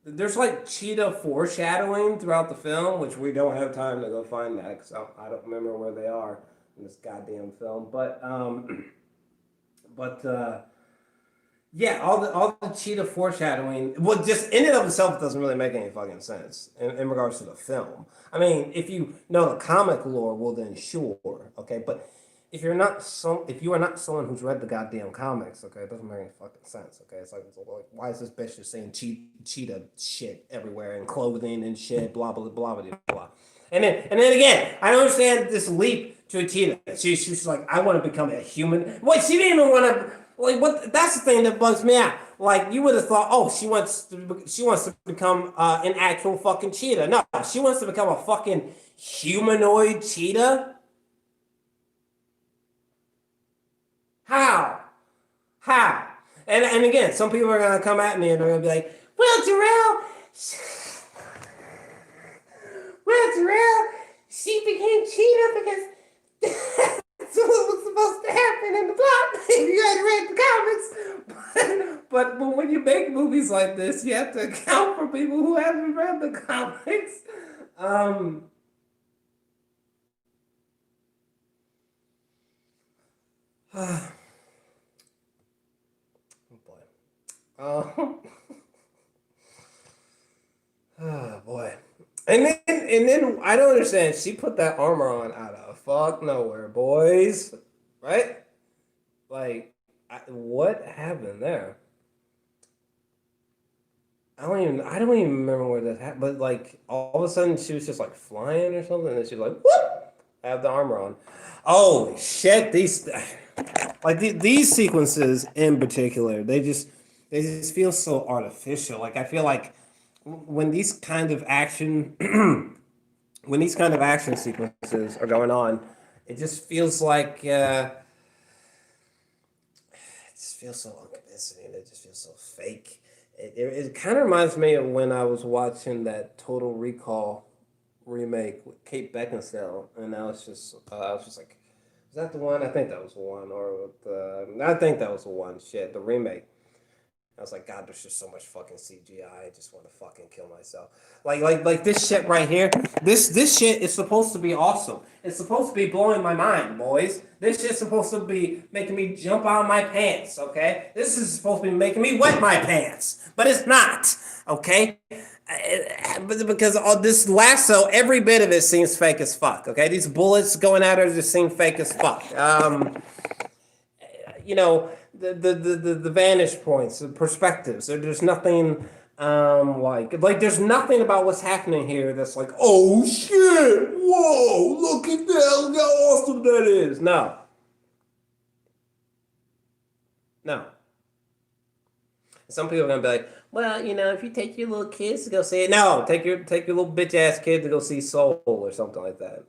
There's like cheetah foreshadowing throughout the film, which we don't have time to go find that because I don't remember where they are in this goddamn film. But yeah, all the cheetah foreshadowing, well, just in and of itself doesn't really make any fucking sense in regards to the film. I mean, if you know the comic lore, well then sure, okay, but if you are not someone who's read the goddamn comics, okay, it doesn't make any fucking sense, okay. It's like why is this bitch just saying cheetah shit everywhere and clothing and shit, blah blah blah blah blah. And then again, I don't understand this leap to a cheetah. She's like, I want to become a human. Wait, she didn't even want to. Like what? That's the thing that bugs me out. Like you would have thought, oh, she wants to become an actual fucking cheetah. No, she wants to become a fucking humanoid cheetah. How? How? And again, some people are gonna come at me and they're gonna be like, well, Jor-El, she became cheetah because that's what was supposed to happen in the plot. You had read the comics, but when you make movies like this, you have to account for people who haven't read the comics. Oh boy. Oh boy. And then I don't understand. She put that armor on out of fuck nowhere, boys. Right? Like, what happened there? I don't even remember where that happened. But like, all of a sudden, she was just like flying or something, and she was like, whoop! I have the armor on. Oh shit! These sequences in particular, they just feel so artificial. Like I feel like when these kind of action when these kind of action sequences are going on, it just feels like it just feels so unconvincing. It just feels so fake. It kind of reminds me of when I was watching that Total Recall remake with Kate Beckinsale, and I was just like, is that the one? I think that was the one, or I think that was the one. Shit, the remake. I was like, God, there's just so much fucking CGI. I just want to fucking kill myself. Like this shit right here. This shit is supposed to be awesome. It's supposed to be blowing my mind, boys. This shit's supposed to be making me jump out of my pants. Okay, this is supposed to be making me wet my pants, but it's not. Okay, because all this lasso, every bit of it seems fake as fuck. Okay, these bullets going at her just seem fake as fuck. You know, the vantage points, the perspectives. There's nothing like there's nothing about what's happening here that's like, oh shit, whoa, look at that, look how awesome that is. No. No. Some people are gonna be like, well, if you take your little kids to go see it, no, take your little bitch ass kid to go see Soul or something like that.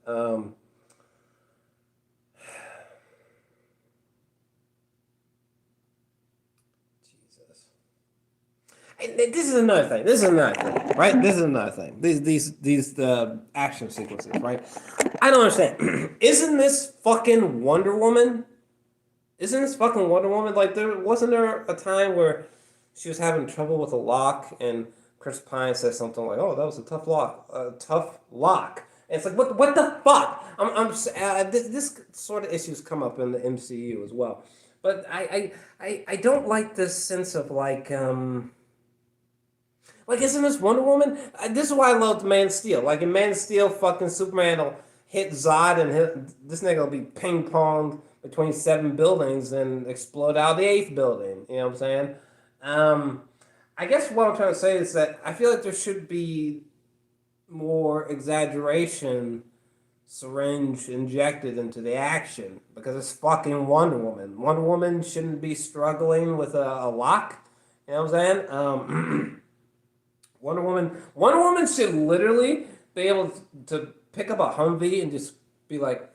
This is another thing. Right? This is another thing. These action sequences, right? I don't understand. Isn't this fucking Wonder Woman? Isn't this fucking Wonder Woman? Like, wasn't there a time where she was having trouble with a lock, and Chris Pine says something like, "Oh, that was a tough lock." And it's like, what the fuck? This sort of issues come up in the MCU as well, but I don't like this sense of like, isn't this Wonder Woman? This is why I love Man of Steel. Like, in Man of Steel, fucking Superman will hit Zod and this nigga will be ping-ponged between 7 buildings and explode out the 8th building. You know what I'm saying? I guess what I'm trying to say is that I feel like there should be more exaggeration syringe injected into the action because it's fucking Wonder Woman. Wonder Woman shouldn't be struggling with a lock. You know what I'm saying? Wonder Woman should literally be able to pick up a Humvee and just be like,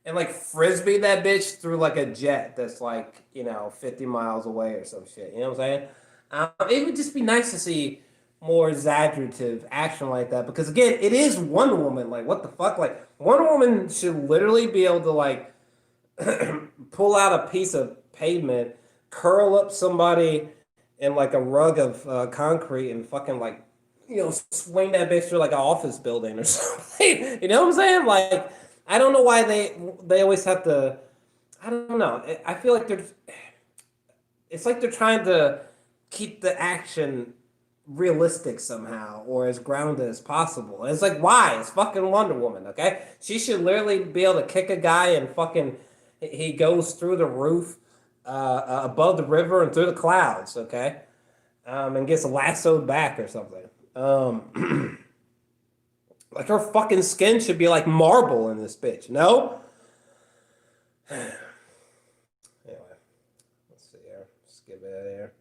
and like frisbee that bitch through like a jet that's like 50 miles away or some shit. You know what I'm saying? It would just be nice to see more exaggerative action like that because again, it is Wonder Woman. Like what the fuck? Like Wonder Woman should literally be able to like pull out a piece of pavement, curl up somebody in like a rug of concrete, and fucking like swing that bitch through like an office building or something. You know what I'm saying? Like I don't know why they always have to. I don't know. I feel like they're. It's like they're trying to keep the action realistic somehow or as grounded as possible. And it's like why? It's fucking Wonder Woman, okay? She should literally be able to kick a guy and fucking he goes through the roof above the river and through the clouds, okay? And gets lassoed back or something. Like her fucking skin should be like marble in this bitch. No? Anyway, let's see here. Skip it out of here.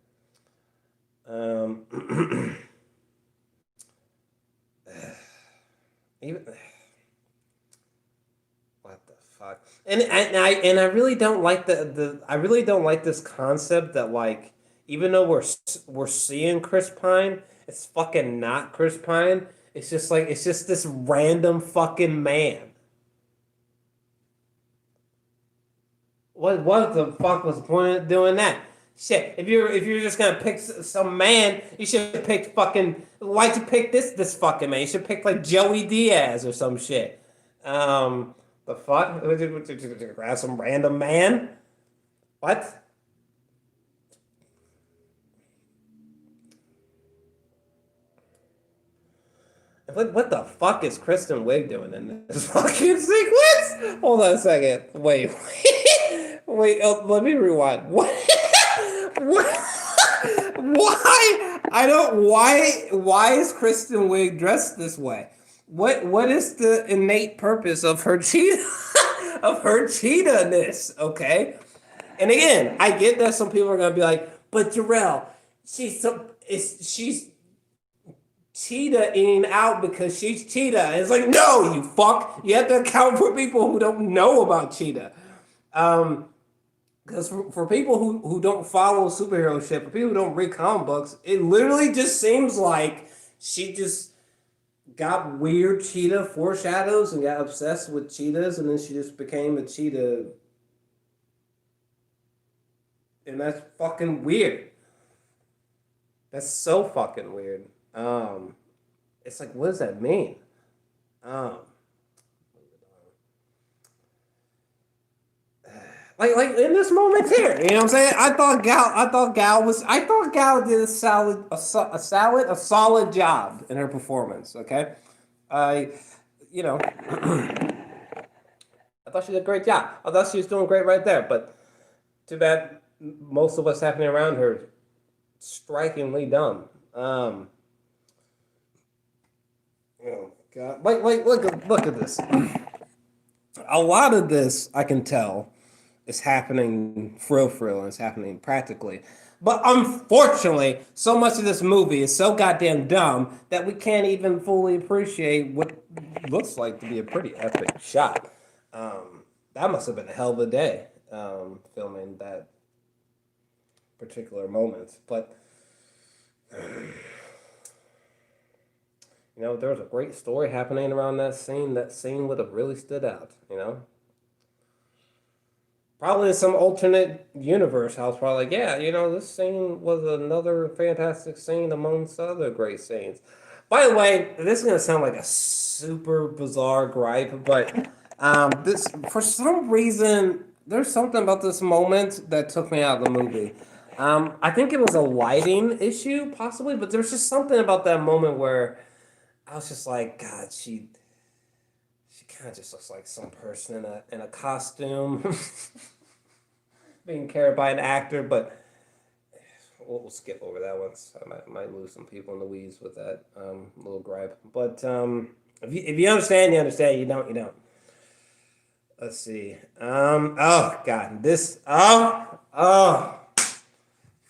Even what the fuck? And I really don't like I really don't like this concept that like even though we're seeing Chris Pine, it's fucking not Chris Pine. It's just like it's just this random fucking man. What the fuck was the point of doing that? Shit, if you're just gonna pick some man, you should pick fucking. Why'd you pick this fucking man? You should pick like Joey Diaz or some shit. The fuck? Grab some random man? What? What the fuck is Kristen Wiig doing in this fucking sequence? Hold on a second. Wait. Let me rewind. What? What? Why? I don't. Why? Why is Kristen Wiig dressed this way? What is the innate purpose of her cheetah of her cheetah-ness? Okay. And again, I get that some people are gonna be like, but Jor-El, she's cheetah-ing out because she's cheetah. And it's like, no, you fuck. You have to account for people who don't know about cheetah. Because for people who don't follow superhero shit, for people who don't read comic books, it literally just seems like she just got weird cheetah foreshadows and got obsessed with cheetahs, and then she just became a cheetah. And that's fucking weird. That's so fucking weird. It's like, what does that mean? Um, like in this moment here, you know what I'm saying? I thought Gal did a solid job in her performance. Okay, I, you know, I thought she did a great job. I thought she was doing great right there. But too bad most of what's happening around her is strikingly dumb. Oh God! Like look at this. A lot of this I can tell is happening for real, and it's happening practically. But unfortunately, so much of this movie is so goddamn dumb that we can't even fully appreciate what looks like to be a pretty epic shot. That must have been a hell of a day filming that particular moment. But there was a great story happening around that scene. That scene would have really stood out. Probably in some alternate universe, I was probably like, yeah, this scene was another fantastic scene amongst other great scenes. By the way, this is going to sound like a super bizarre gripe, but this for some reason, there's something about this moment that took me out of the movie. I think it was a lighting issue, possibly, but there's just something about that moment where I was just like, God, she kind of just looks like some person in a costume being carried by an actor, but we'll skip over that one. So I might lose some people in the weeds with that little gripe. But If you understand, you understand. You don't, you don't. Let's see. Oh God, this. Oh.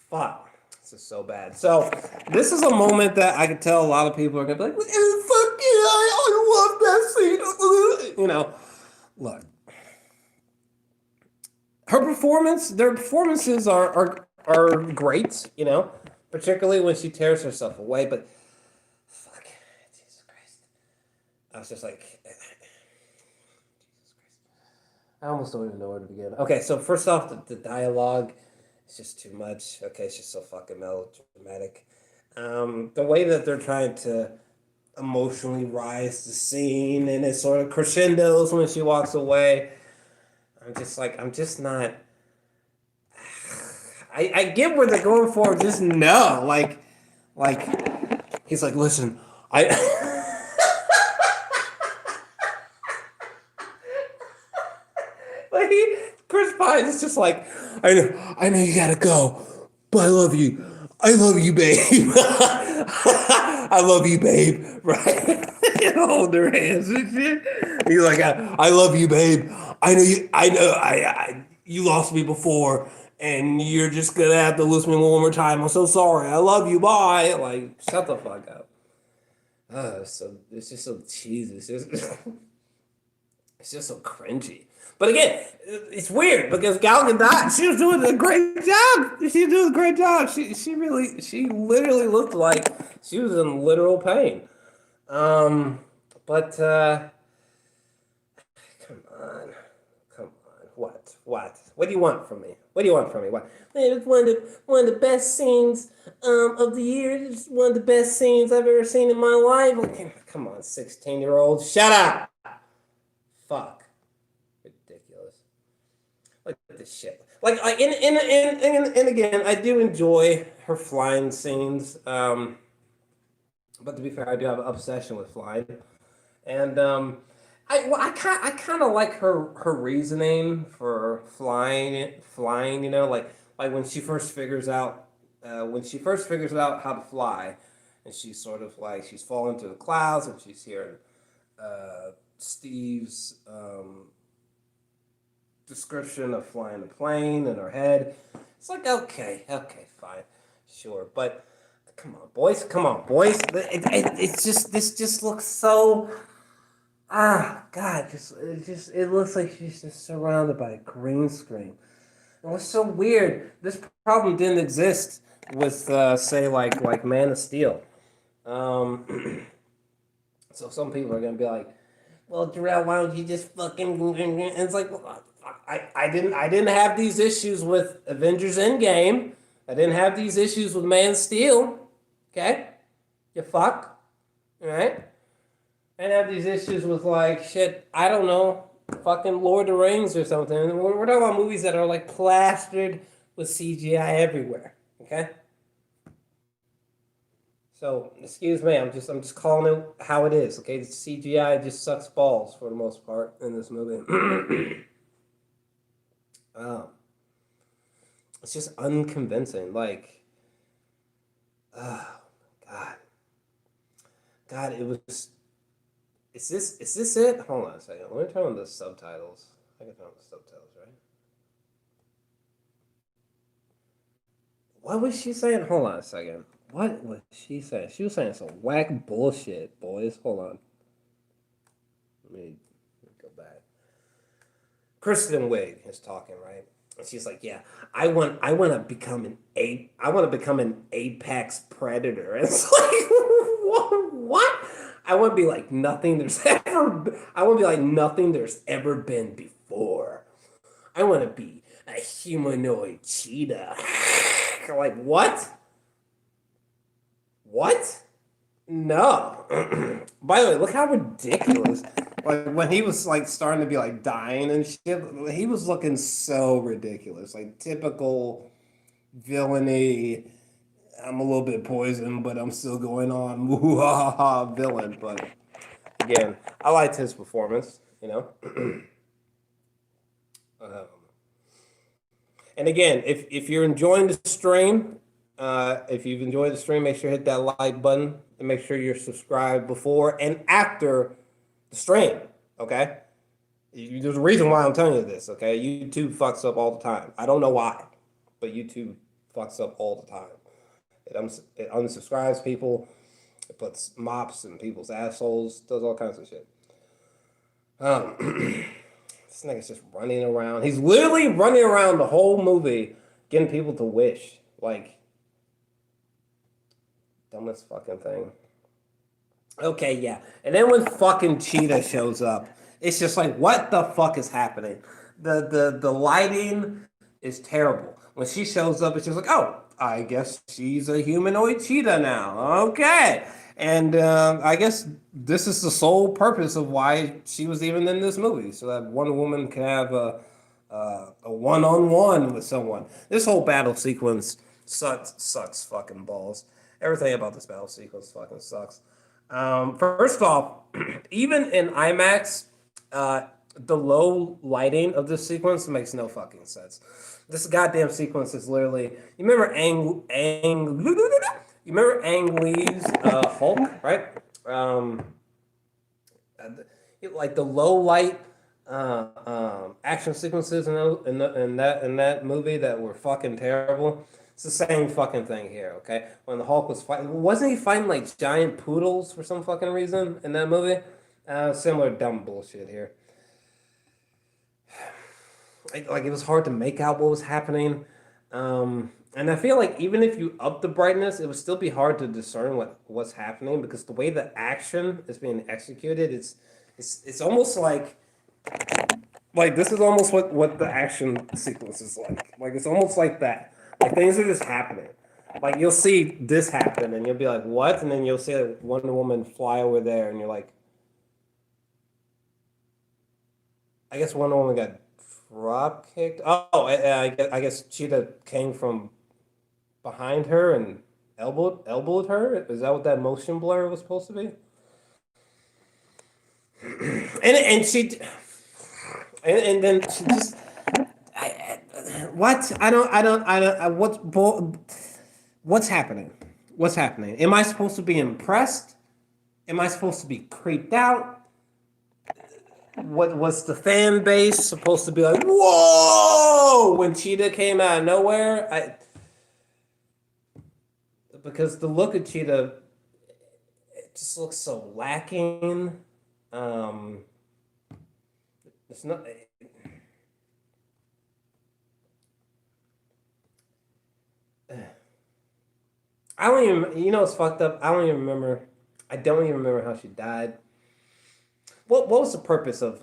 Fuck. This is so bad. So this is a moment that I can tell a lot of people are gonna be like, "Fuck yeah, I love that scene." You know, look, their performances are great. You know, particularly when she tears herself away. But fuck, Jesus Christ, I was just like, Jesus Christ, I almost don't even know where to begin. Okay, so first off, the dialogue. It's just too much. Okay, it's just so fucking melodramatic. The way that they're trying to emotionally rise the scene and it sort of crescendos when she walks away. I'm just like, I'm just not. I get where they're going for. Just no, like he's like, listen, I. Like Chris Pine is just like, I know you gotta go, but I love you. I love you, babe. I love you, babe. Right? And hold their hands and shit. He's like, I love you, babe. I know you. You lost me before, and you're just gonna have to lose me one more time. I'm so sorry. I love you. Bye. Like, shut the fuck up. So it's just so cheesy. It's just so cringy. But again, it's weird because Gal Gadot, she was doing a great job. She was doing a great job. She literally looked like she was in literal pain. But come on, come on. What do you want from me? What do you want from me? What? Man, it's one of the best scenes of the year. It's one of the best scenes I've ever seen in my life. Okay, come on, 16-year-old, shut up. Fuck. Ridiculous. Look at this shit. Like, and again, I do enjoy her flying scenes. But to be fair, I do have an obsession with flying. And I kind of like her reasoning for flying. You know, like when she first figures out how to fly, and she's sort of like she's falling through the clouds, and she's hearing Steve's description of flying the plane in her head. It's like, okay, fine, sure, but come on, boys. It's just this just looks so God, it looks like she's just surrounded by a green screen. It was so weird. This problem didn't exist with say like Man of Steel. So some people are gonna be like, well, Jor-El, why don't you just fucking? And it's like, well, I didn't have these issues with Avengers Endgame. I didn't have these issues with Man of Steel. Okay, you fuck, all right. I didn't have these issues with like shit. I don't know, fucking Lord of the Rings or something. We're talking about movies that are like plastered with CGI everywhere. Okay. So excuse me, I'm just calling it how it is. Okay, the CGI just sucks balls for the most part in this movie. um, it's just unconvincing. Like, oh God, God, it was. Is this it? Hold on a second. Let me turn on the subtitles. I can turn on the subtitles, right? What was she saying? Hold on a second. What was she saying? She was saying some whack bullshit, boys. Hold on. Let me go back. Kristen Wiig is talking, right? And she's like, "Yeah, I want to become an apex predator." And it's like, what? I want to be like nothing there's ever. I want to be like nothing there's ever been before. I want to be a humanoid cheetah. Like what? What? No. By the way, look how ridiculous. Like when he was like starting to be like dying and shit, he was looking so ridiculous. Like typical villainy. I'm a little bit poisoned, but I'm still going on. Villain. But again, I liked his performance, you know. um, and again, if you're enjoying the stream, if you've enjoyed the stream, make sure to hit that like button and make sure you're subscribed before and after the stream. Okay, there's a reason why I'm telling you this. Okay, YouTube fucks up all the time. I don't know why, but YouTube fucks up all the time. It unsubscribes people. It puts mops in people's assholes. Does all kinds of shit. This nigga's just running around. He's literally running around the whole movie, getting people to wish. Like, dumbest fucking thing. Okay, yeah. And then when fucking Cheetah shows up, it's just like, what the fuck is happening? The lighting is terrible. When she shows up, it's just like, oh, I guess she's a humanoid cheetah now. Okay. And I guess this is the sole purpose of why she was even in this movie, so that one woman can have a one-on-one with someone. This whole battle sequence sucks fucking balls. Everything about this battle sequence fucking sucks. First off, even in IMAX, the low lighting of this sequence makes no fucking sense. This goddamn sequence is literally. You remember You remember Ang Lee's Hulk, right? Like the low light action sequences in that movie that were fucking terrible. It's the same fucking thing here, okay? When the Hulk was fighting, wasn't he fighting like giant poodles for some fucking reason in that movie? Similar dumb bullshit here. Like it was hard to make out what was happening. And I feel like even if you up the brightness, it would still be hard to discern what's happening because the way the action is being executed, it's almost like this is almost what the action sequence is like. Like it's almost like that. Like things are just happening. Like you'll see this happen and you'll be like, what? And then you'll see like Wonder Woman fly over there and you're like, I guess Wonder Woman got drop kicked. Oh, I guess Cheetah came from behind her and elbowed her. Is that what that motion blur was supposed to be? and she and then she just what I don't what's happening? What's happening? Am I supposed to be impressed? Am I supposed to be creeped out? What was the fan base supposed to be like? Whoa! When Cheetah came out of nowhere, because the look of Cheetah, it just looks so lacking. It's not. I don't even. You know, it's fucked up. I don't even remember. I don't even remember how she died. What was the purpose of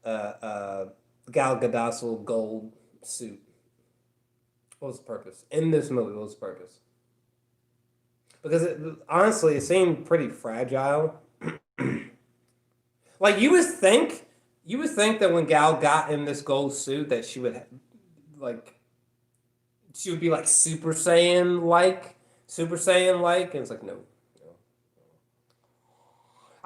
Gal Gadot's little gold suit? What was the purpose in this movie? What was the purpose? Because honestly, it seemed pretty fragile. Like you would think that when Gal got in this gold suit, that she would be like Super Saiyan like, and it's like no.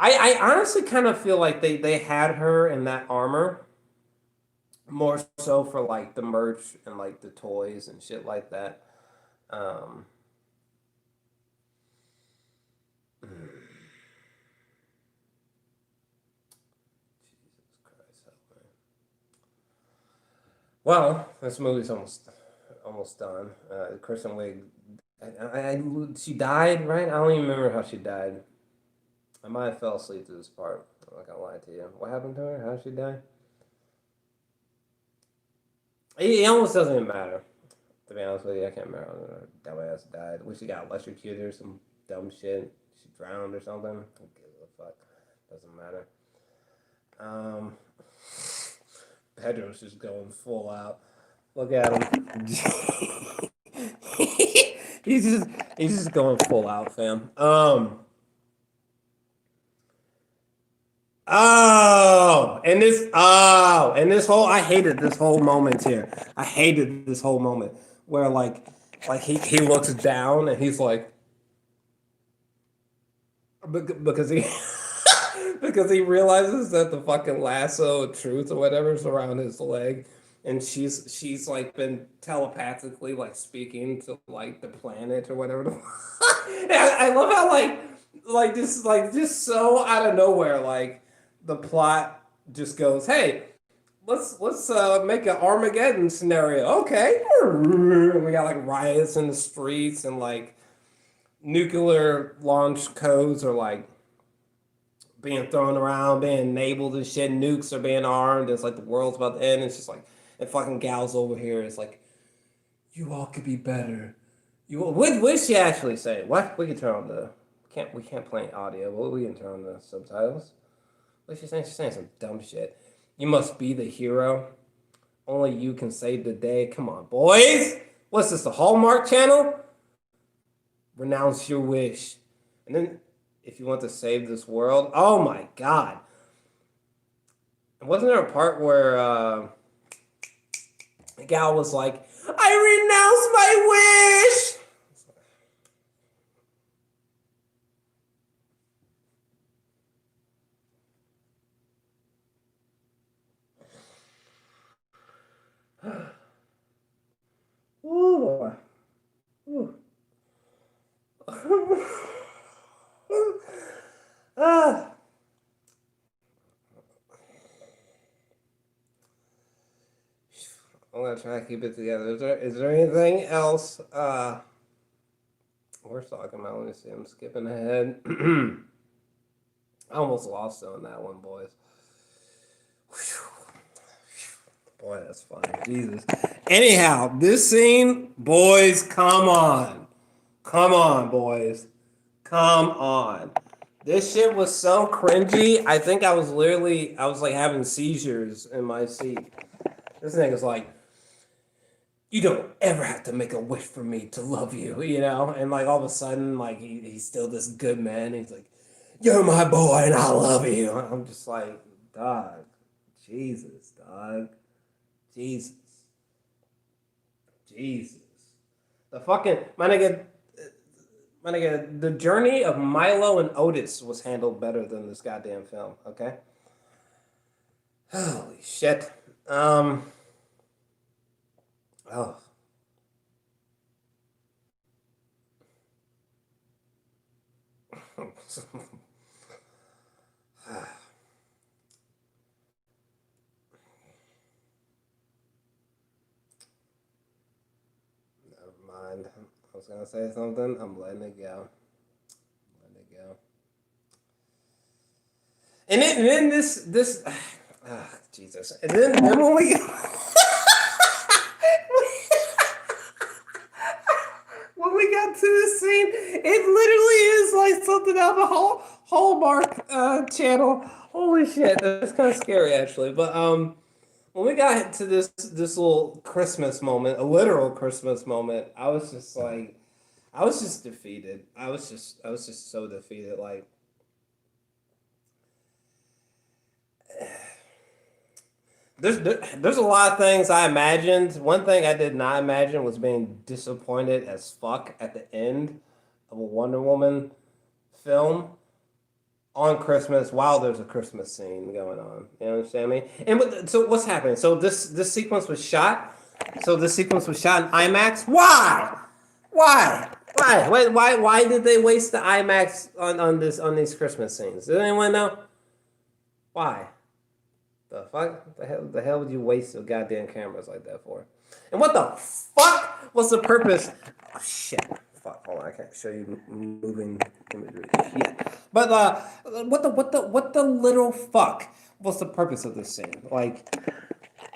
I honestly kind of feel like they had her in that armor more so for like the merch and like the toys and shit like that. Jesus Christ, help me. Well, this movie's almost done. Kristen Wiig, she died, right? I don't even remember how she died. I might have fell asleep to this part. I'm not gonna lie to you. What happened to her? How did she die? It almost doesn't even matter. To be honest with you, I can't remember how her dumbass died. We she got electrocuted or some dumb shit. She drowned or something. Who gives a fuck? Doesn't matter. Pedro's just going full out. Look at him. he's just going full out, fam. And this whole I hated this whole moment here. I hated this whole moment where like he looks down and he's like because he because he realizes that the fucking lasso of truth or whatever is around his leg, and she's like been telepathically like speaking to like the planet or whatever. I love how like just so out of nowhere like the plot just goes, hey, let's make an Armageddon scenario. Okay, we got like riots in the streets and like nuclear launch codes are like being thrown around, being enabled and shit. Nukes are being armed. It's like the world's about to end. It's just like, and fucking gals over here. It's like, you all could be better. What did she actually say? What? We can turn on the we can't play audio, but we can turn on the subtitles. What's she saying? She's saying some dumb shit. You must be the hero. Only you can save the day. Come on, boys. What's this, the Hallmark Channel? Renounce your wish. And then, if you want to save this world, oh my God. Wasn't there a part where the gal was like, I renounce my wish? Ooh. Ooh. Ah. I'm gonna try to keep it together. Is there anything else we're talking about? Let me see. I'm skipping ahead. I almost lost on that one, boys. Boy, that's funny. Jesus. Anyhow, this scene, boys, come on. Come on, boys. Come on. This shit was so cringy. I think I was like having seizures in my seat. This nigga's like, you don't ever have to make a wish for me to love you, you know? And like all of a sudden, like he's still this good man. He's like, you're my boy and I love you. And I'm just like, dog. Jesus, dog. Jesus. The fucking, my nigga, the journey of Milo and Otis was handled better than this goddamn film, okay? Holy shit. Oh. Mind. I was gonna say something. I'm letting it go. And then this Jesus. And then when we when we got to this scene, it literally is like something out of a Hallmark channel. Holy shit, that's kind of scary actually. But when we got to this little Christmas moment, a literal Christmas moment, I was just defeated. I was just so defeated. Like, there's a lot of things I imagined. One thing I did not imagine was being disappointed as fuck at the end of a Wonder Woman film on Christmas while there's a Christmas scene going on. You understand me? And so what's happening? So this sequence was shot. So this sequence was shot in IMAX. Why? Why did they waste the IMAX on these Christmas scenes? Does anyone know? Why? The fuck? The hell would you waste the goddamn cameras like that for? And what the fuck was the purpose? Oh shit. Fuck, hold on, I can't show you moving imagery. Yeah. But what the little fuck was the purpose of this scene? Like,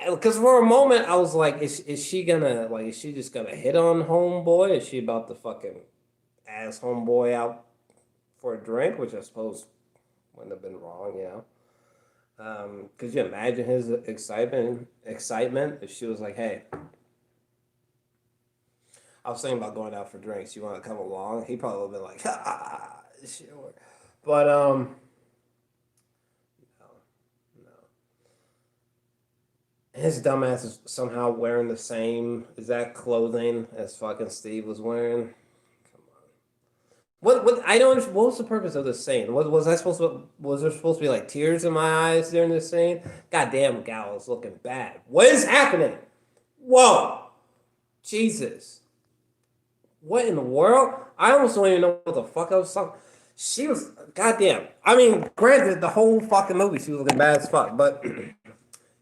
because for a moment I was like, is she just gonna hit on homeboy? Is she about to fucking ask homeboy out for a drink? Which I suppose wouldn't have been wrong, you know. Could you imagine his excitement if she was like, hey, I was thinking about going out for drinks. You want to come along? He probably would have been like, sure. But, no. His dumbass is somehow wearing the same exact clothing as fucking Steve was wearing. Come on. What was the purpose of this scene? Was there supposed to be like tears in my eyes during this scene? Goddamn, gal is looking bad. What is happening? Whoa. Jesus. What in the world? I almost don't even know what the fuck I was talking. She was goddamn. I mean, granted, the whole fucking movie she was looking bad as fuck, but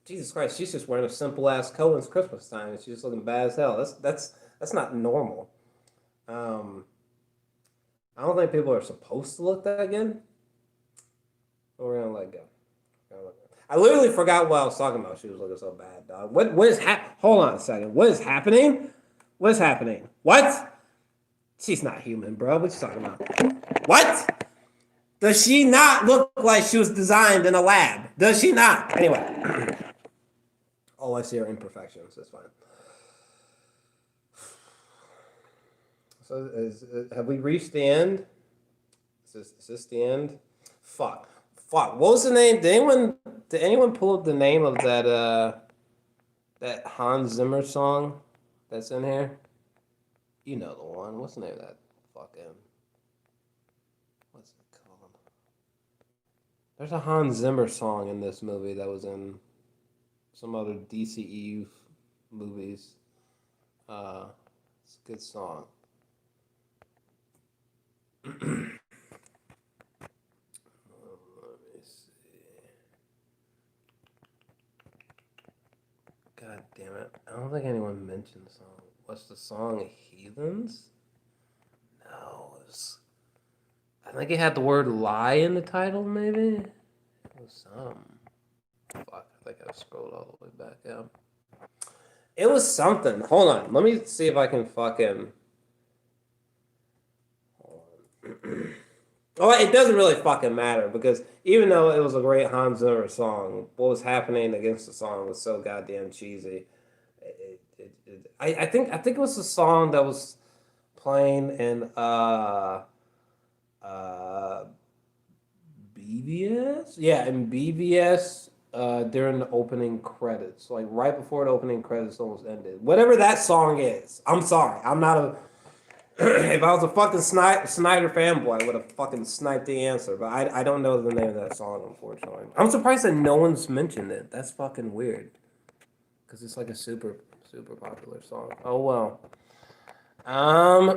Jesus Christ, she's just wearing a simple ass coat. It's Christmas time, and she's just looking bad as hell. That's not normal. Um, I don't think people are supposed to look that good. But we're gonna let go. I literally forgot what I was talking about. She was looking so bad, dog. What is Hold on a second. What is happening? What is happening? What? She's not human, bro. What you talking about? What? Does she not look like she was designed in a lab? Does she not? Anyway. All I see are imperfections. That's fine. So, have we reached the end? Is this the end? Fuck. What was the name? Did anyone pull up the name of that Hans Zimmer song that's in here? You know the one. What's the name of that fucking... What's it called? There's a Hans Zimmer song in this movie that was in some other DCEU movies. It's a good song. Let me see. God damn it. I don't think anyone mentioned the song. What's the song? Heathens? No. I think it had the word lie in the title, maybe? It was some. Fuck, I think I scrolled all the way back up. It was something. Hold on. Let me see if I can fucking... Hold on. Oh, it doesn't really fucking matter because even though it was a great Hans Zimmer song, what was happening against the song was so goddamn cheesy. I think it was a song that was playing in BVS? Yeah, in BVS during the opening credits. Like right before the opening credits almost ended. Whatever that song is. I'm sorry. I'm not a... If I was a fucking Snyder fanboy, I would have fucking sniped the answer. But I don't know the name of that song, unfortunately. I'm surprised that no one's mentioned it. That's fucking weird. Because it's like a super popular song. Oh, well.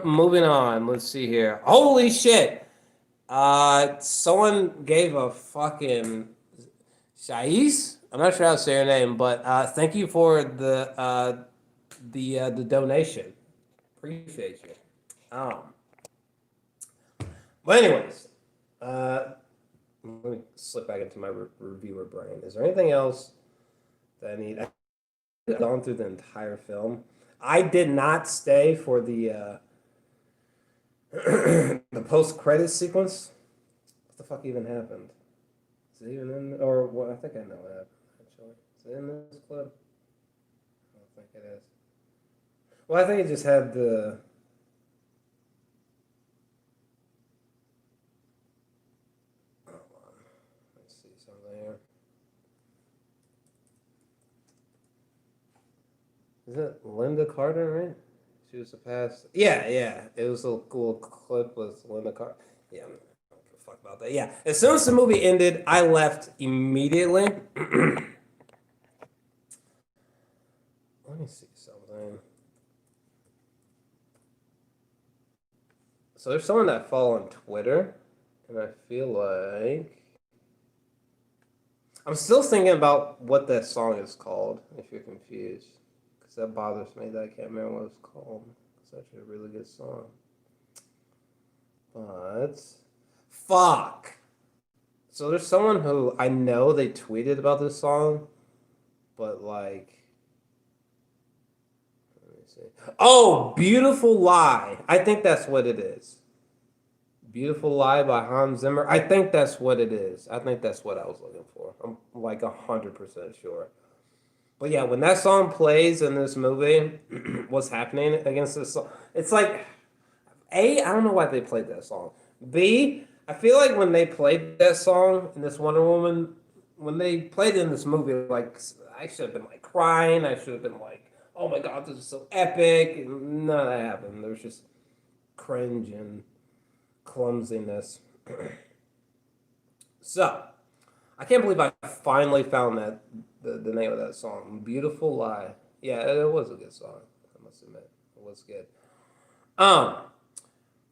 Moving on. Let's see here. Holy shit! Someone gave a fucking... Shais? I'm not sure how to say her name, but thank you for the donation. Appreciate you. But anyways, let me slip back into my reviewer brain. Is there anything else that I need? I've gone through the entire film. I did not stay for the the post-credit sequence. What the fuck even happened? Is it even in, or what? I think I know what happened, actually. Is it in this clip? I don't think it is. Well, I think it just had the... Is it Linda Carter, right? She was the past. Yeah. It was a cool clip with Linda Carter. Yeah, I don't give a fuck about that. Yeah. As soon as the movie ended, I left immediately. Let me see something. So there's someone that I follow on Twitter, and I feel like I'm still thinking about what that song is called, if you're confused. That bothers me that I can't remember what it's called. It's actually a really good song. But fuck. So there's someone who I know they tweeted about this song, but like, let me see. Oh, Beautiful Lie. I think that's what it is. Beautiful Lie by Hans Zimmer. I think that's what it is. I think that's what I was looking for. I'm like 100% sure. But yeah, when that song plays in this movie, what's happening against this song? It's like, A, I don't know why they played that song. B, I feel like when they played that song in this Wonder Woman, when they played it in this movie, like, I should have been like crying. I should have been like, oh my God, this is so epic. And none of that happened. There was just cringe and clumsiness. So, I can't believe I finally found that. The name of that song, Beautiful Lie. Yeah, it was a good song. I must admit, it was good.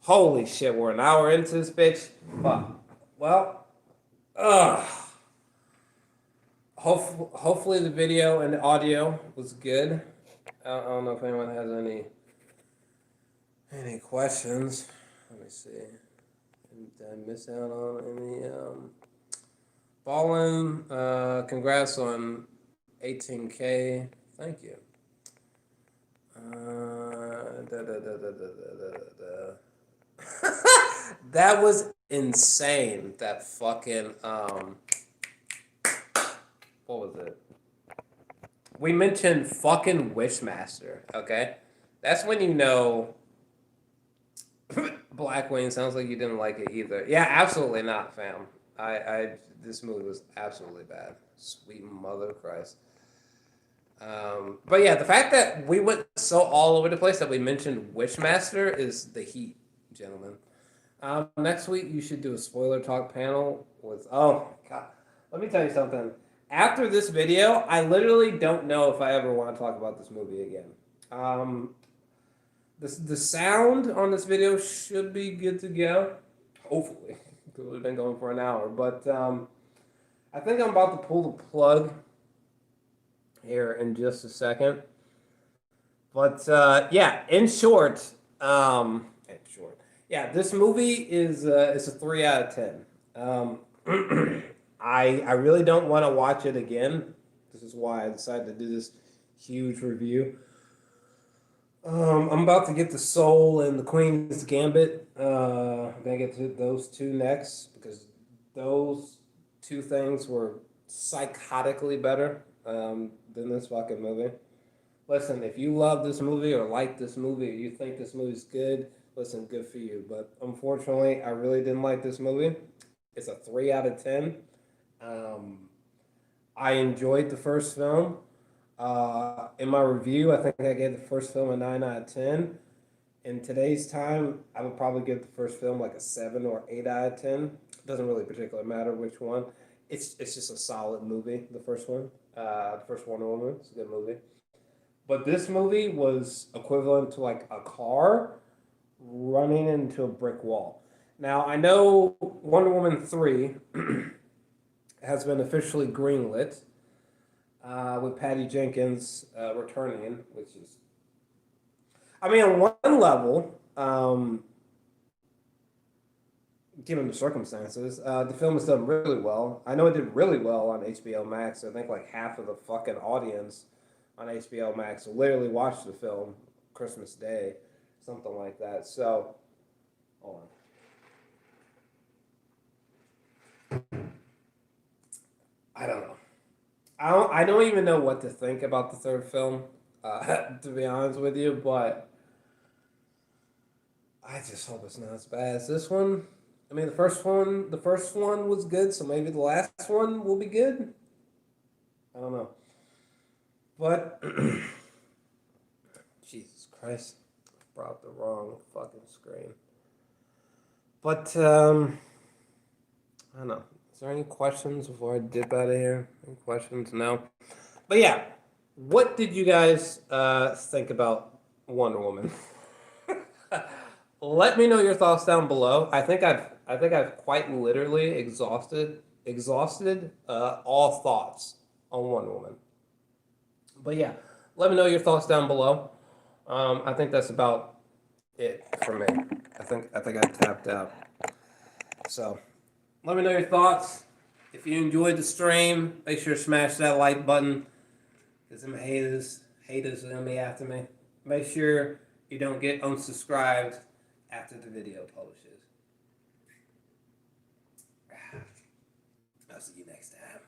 Holy shit, we're an hour into this bitch. Fuck. Well, hopefully the video and the audio was good. I don't know if anyone has any questions. Let me see. Did I miss out on any Ballin? Congrats on 18K. Thank you. That was insane. That fucking what was it? We mentioned fucking Wishmaster. Okay, that's when you know. Blackwing sounds like you didn't like it either. Yeah, absolutely not, fam. This movie was absolutely bad. Sweet mother of Christ. But yeah, the fact that we went so all over the place that we mentioned Wishmaster is the heat, gentlemen. Next week you should do a spoiler talk panel with. Oh God, let me tell you something. After this video, I literally don't know if I ever want to talk about this movie again. The sound on this video should be good to go. Hopefully, because we've been going for an hour. But I think I'm about to pull the plug here in just a second. But yeah, in short, yeah, this movie is a 3 out of 10. I really don't want to watch it again. This is why I decided to do this huge review. I'm about to get the Soul and the Queen's Gambit. I'm gonna get to those two next because those two things were psychotically better than this fucking movie. Listen, if you love this movie or like this movie or you think this movie's good, listen, good for you. But unfortunately, I really didn't like this movie. It's a 3 out of 10. I enjoyed the first film. In my review, I think I gave the first film a 9 out of 10. In today's time, I would probably give the first film like a 7 or 8 out of 10. It doesn't really particularly matter which one. It's just a solid movie, the first one. The first Wonder Woman, it's a good movie. But this movie was equivalent to like a car running into a brick wall. Now, I know Wonder Woman 3 has been officially greenlit. With Patty Jenkins returning, which is, I mean, on one level, given the circumstances, the film has done really well. I know it did really well on HBO Max. I think like half of the fucking audience on HBO Max literally watched the film Christmas Day, something like that. So, hold on. I don't know. I don't even know what to think about the third film, to be honest with you, but I just hope it's not as bad as this one. I mean, the first one was good, so maybe the last one will be good. I don't know. But Jesus Christ, brought up the wrong fucking screen. But I don't know. Is there any questions before I dip out of here? Any questions? No. But yeah, what did you guys think about Wonder Woman? Let me know your thoughts down below. I think I've quite literally exhausted all thoughts on Wonder Woman. But yeah, let me know your thoughts down below. I think that's about it for me. I think I tapped out. So let me know your thoughts. If you enjoyed the stream, make sure to smash that like button. Because them haters are gonna be after me. Make sure you don't get unsubscribed after the video publishes. I'll see you next time.